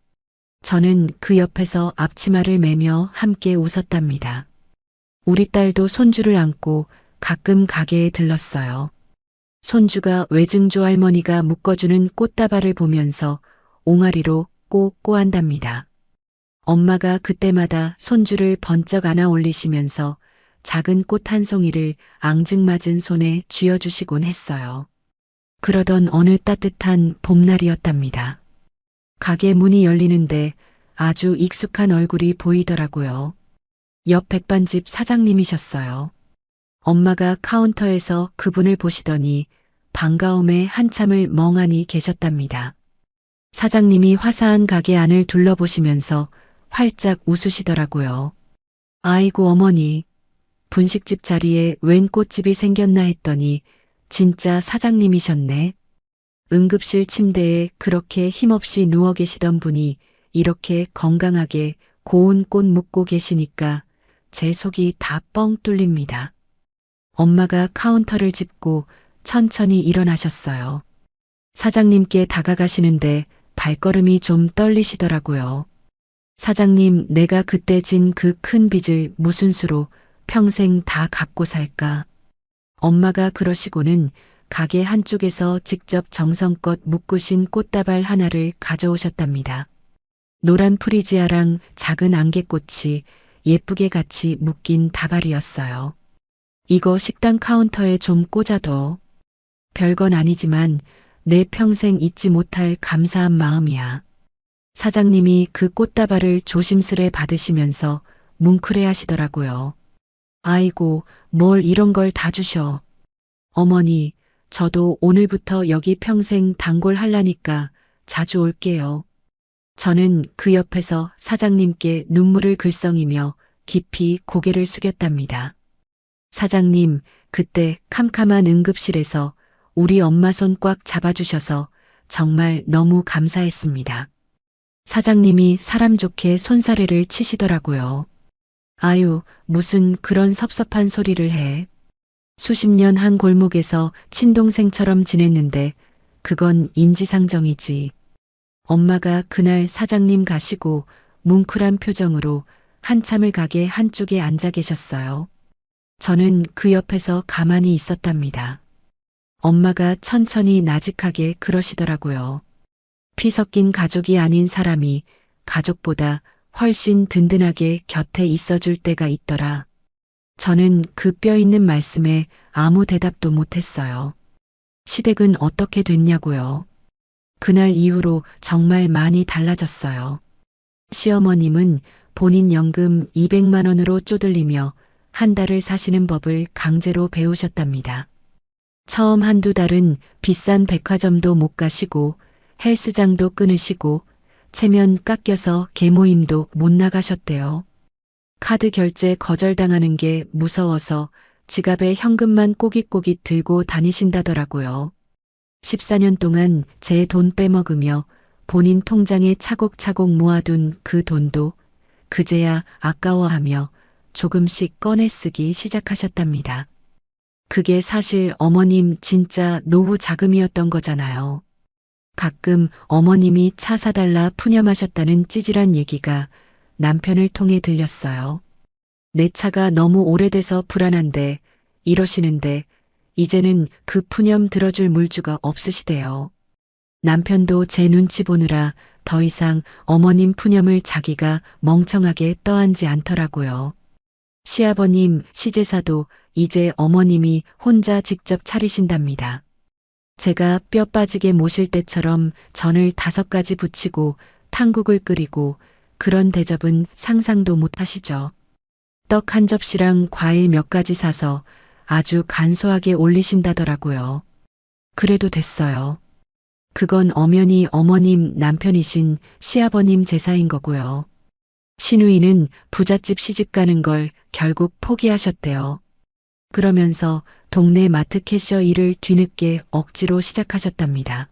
저는 그 옆에서 앞치마를 매며 함께 웃었답니다. 우리 딸도 손주를 안고 가끔 가게에 들렀어요. 손주가 외증조 할머니가 묶어주는 꽃다발을 보면서 옹알이로 꼬꼬한답니다. 엄마가 그때마다 손주를 번쩍 안아 올리시면서 작은 꽃 한 송이를 앙증맞은 손에 쥐어주시곤 했어요. 그러던 어느 따뜻한 봄날이었답니다. 가게 문이 열리는데 아주 익숙한 얼굴이 보이더라고요. 옆 백반집 사장님이셨어요. 엄마가 카운터에서 그분을 보시더니 반가움에 한참을 멍하니 계셨답니다. 사장님이 화사한 가게 안을 둘러보시면서 활짝 웃으시더라고요. 아이고 어머니, 분식집 자리에 웬 꽃집이 생겼나 했더니 진짜 사장님이셨네. 응급실 침대에 그렇게 힘없이 누워 계시던 분이 이렇게 건강하게 고운 꽃 묶고 계시니까 제 속이 다 뻥 뚫립니다. 엄마가 카운터를 짚고 천천히 일어나셨어요. 사장님께 다가가시는데 발걸음이 좀 떨리시더라고요. 사장님, 내가 그때 진 그 큰 빚을 무슨 수로 평생 다 갚고 살까? 엄마가 그러시고는 가게 한쪽에서 직접 정성껏 묶으신 꽃다발 하나를 가져오셨답니다. 노란 프리지아랑 작은 안개꽃이 예쁘게 같이 묶인 다발이었어요. 이거 식당 카운터에 좀 꽂아둬. 별건 아니지만 내 평생 잊지 못할 감사한 마음이야. 사장님이 그 꽃다발을 조심스레 받으시면서 뭉클해 하시더라고요. 아이고, 뭘 이런 걸 다 주셔. 어머니, 저도 오늘부터 여기 평생 단골 할라니까 자주 올게요. 저는 그 옆에서 사장님께 눈물을 글썽이며 깊이 고개를 숙였답니다. 사장님, 그때 캄캄한 응급실에서 우리 엄마 손 꽉 잡아주셔서 정말 너무 감사했습니다. 사장님이 사람 좋게 손사래를 치시더라고요. 아유, 무슨 그런 섭섭한 소리를 해. 수십 년 한 골목에서 친동생처럼 지냈는데 그건 인지상정이지. 엄마가 그날 사장님 가시고 뭉클한 표정으로 한참을 가게 한쪽에 앉아 계셨어요. 저는 그 옆에서 가만히 있었답니다. 엄마가 천천히 나직하게 그러시더라고요. 피 섞인 가족이 아닌 사람이 가족보다 훨씬 든든하게 곁에 있어줄 때가 있더라. 저는 그 뼈 있는 말씀에 아무 대답도 못했어요. 시댁은 어떻게 됐냐고요. 그날 이후로 정말 많이 달라졌어요. 시어머님은 본인 연금 200만 원으로 쪼들리며 한 달을 사시는 법을 강제로 배우셨답니다. 처음 한두 달은 비싼 백화점도 못 가시고 헬스장도 끊으시고 체면 깎여서 개모임도 못 나가셨대요. 카드 결제 거절당하는 게 무서워서 지갑에 현금만 꼬깃꼬깃 들고 다니신다더라고요. 14년 동안 제 돈 빼먹으며 본인 통장에 차곡차곡 모아둔 그 돈도 그제야 아까워하며 조금씩 꺼내 쓰기 시작하셨답니다. 그게 사실 어머님 진짜 노후 자금이었던 거잖아요. 가끔 어머님이 차 사달라 푸념하셨다는 찌질한 얘기가 남편을 통해 들렸어요. 내 차가 너무 오래돼서 불안한데 이러시는데 이제는 그 푸념 들어줄 물주가 없으시대요. 남편도 제 눈치 보느라 더 이상 어머님 푸념을 자기가 멍청하게 떠안지 않더라고요. 시아버님 시제사도 이제 어머님이 혼자 직접 차리신답니다. 제가 뼈 빠지게 모실 때처럼 전을 5가지 부치고 탕국을 끓이고 그런 대접은 상상도 못 하시죠. 떡 한 접시랑 과일 몇 가지 사서 아주 간소하게 올리신다더라고요. 그래도 됐어요. 그건 엄연히 어머님 남편이신 시아버님 제사인 거고요. 시누이는 부잣집 시집 가는 걸 결국 포기하셨대요. 그러면서 동네 마트 캐셔 일을 뒤늦게 억지로 시작하셨답니다.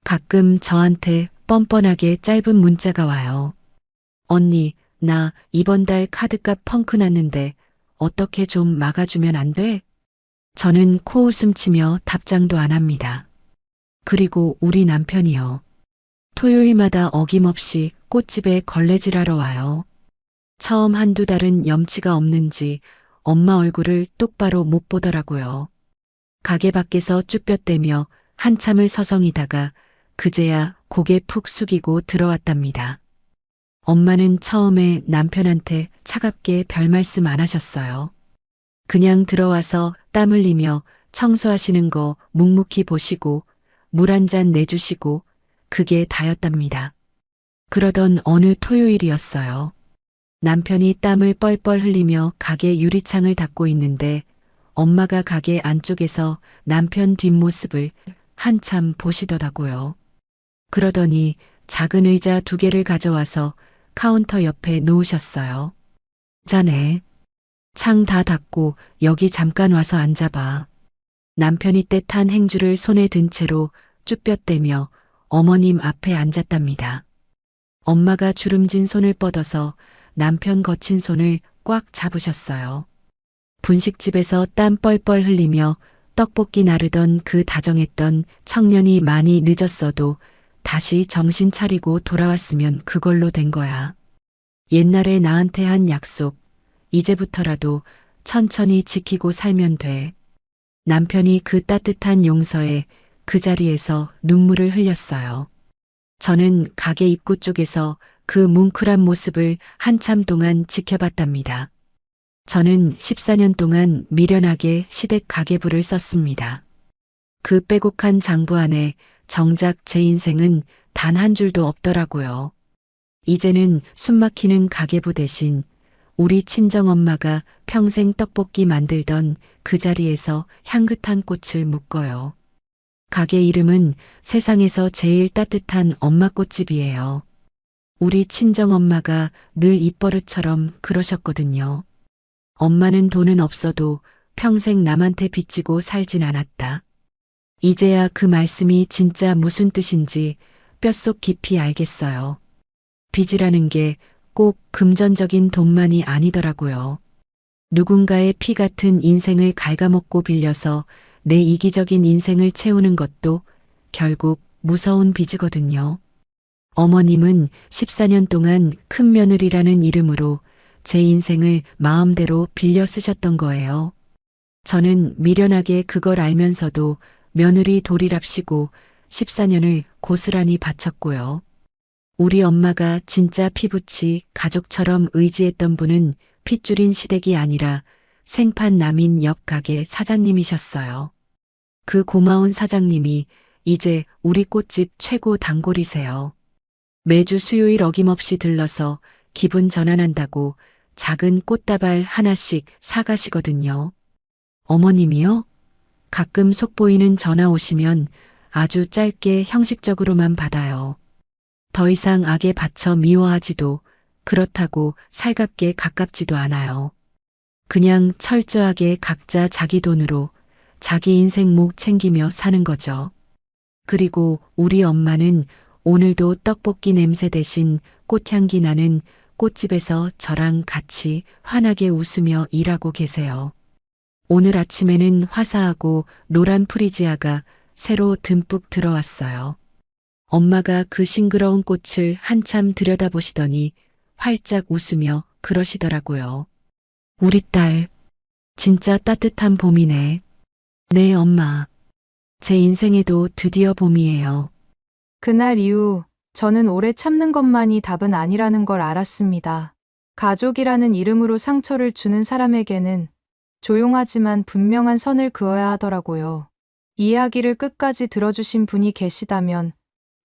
가끔 저한테 뻔뻔하게 짧은 문자가 와요. 언니, 나 이번 달 카드값 펑크 났는데 어떻게 좀 막아주면 안 돼? 저는 코웃음 치며 답장도 안 합니다. 그리고 우리 남편이요. 토요일마다 어김없이 꽃집에 걸레질하러 와요. 처음 한두 달은 염치가 없는지 엄마 얼굴을 똑바로 못 보더라고요. 가게 밖에서 쭈뼛대며 한참을 서성이다가 그제야 고개 푹 숙이고 들어왔답니다. 엄마는 처음에 남편한테 차갑게 별 말씀 안 하셨어요. 그냥 들어와서 땀 흘리며 청소하시는 거 묵묵히 보시고 물 한 잔 내주시고 그게 다였답니다. 그러던 어느 토요일이었어요. 남편이 땀을 뻘뻘 흘리며 가게 유리창을 닫고 있는데 엄마가 가게 안쪽에서 남편 뒷모습을 한참 보시더라고요. 그러더니 작은 의자 2개를 가져와서 카운터 옆에 놓으셨어요. 자네, 창 다 닫고 여기 잠깐 와서 앉아봐. 남편이 떼탄 행주를 손에 든 채로 쭈뼛대며 어머님 앞에 앉았답니다. 엄마가 주름진 손을 뻗어서 남편 거친 손을 꽉 잡으셨어요. 분식집에서 땀 뻘뻘 흘리며 떡볶이 나르던 그 다정했던 청년이 많이 늦었어도 다시 정신 차리고 돌아왔으면 그걸로 된 거야. 옛날에 나한테 한 약속, 이제부터라도 천천히 지키고 살면 돼. 남편이 그 따뜻한 용서에 그 자리에서 눈물을 흘렸어요. 저는 가게 입구 쪽에서 그 뭉클한 모습을 한참 동안 지켜봤답니다. 저는 14년 동안 미련하게 시댁 가계부를 썼습니다. 그 빼곡한 장부 안에 정작 제 인생은 단 한 줄도 없더라고요. 이제는 숨막히는 가계부 대신 우리 친정엄마가 평생 떡볶이 만들던 그 자리에서 향긋한 꽃을 묶어요. 가게 이름은 세상에서 제일 따뜻한 엄마 꽃집이에요. 우리 친정엄마가 늘 입버릇처럼 그러셨거든요. 엄마는 돈은 없어도 평생 남한테 빚지고 살진 않았다. 이제야 그 말씀이 진짜 무슨 뜻인지 뼛속 깊이 알겠어요. 빚이라는 게 꼭 금전적인 돈만이 아니더라고요. 누군가의 피 같은 인생을 갉아먹고 빌려서 내 이기적인 인생을 채우는 것도 결국 무서운 빚이거든요. 어머님은 14년 동안 큰며느리라는 이름으로 제 인생을 마음대로 빌려 쓰셨던 거예요. 저는 미련하게 그걸 알면서도 며느리 도리랍시고 14년을 고스란히 바쳤고요. 우리 엄마가 진짜 피부치 가족처럼 의지했던 분은 핏줄인 시댁이 아니라 생판 남인 옆 가게 사장님이셨어요. 그 고마운 사장님이 이제 우리 꽃집 최고 단골이세요. 매주 수요일 어김없이 들러서 기분 전환한다고 작은 꽃다발 하나씩 사가시거든요. 어머님이요? 가끔 속보이는 전화 오시면 아주 짧게 형식적으로만 받아요. 더 이상 악에 받쳐 미워하지도 그렇다고 살갑게 가깝지도 않아요. 그냥 철저하게 각자 자기 돈으로 자기 인생 목 챙기며 사는 거죠. 그리고 우리 엄마는 오늘도 떡볶이 냄새 대신 꽃향기 나는 꽃집에서 저랑 같이 환하게 웃으며 일하고 계세요. 오늘 아침에는 화사하고 노란 프리지아가 새로 듬뿍 들어왔어요. 엄마가 그 싱그러운 꽃을 한참 들여다보시더니 활짝 웃으며 그러시더라고요. 우리 딸, 진짜 따뜻한 봄이네. 네, 엄마. 제 인생에도 드디어 봄이에요. 그날 이후 저는 오래 참는 것만이 답은 아니라는 걸 알았습니다. 가족이라는 이름으로 상처를 주는 사람에게는 조용하지만 분명한 선을 그어야 하더라고요. 이야기를 끝까지 들어주신 분이 계시다면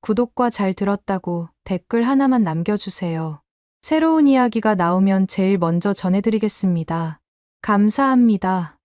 구독과 잘 들었다고 댓글 하나만 남겨주세요. 새로운 이야기가 나오면 제일 먼저 전해드리겠습니다. 감사합니다.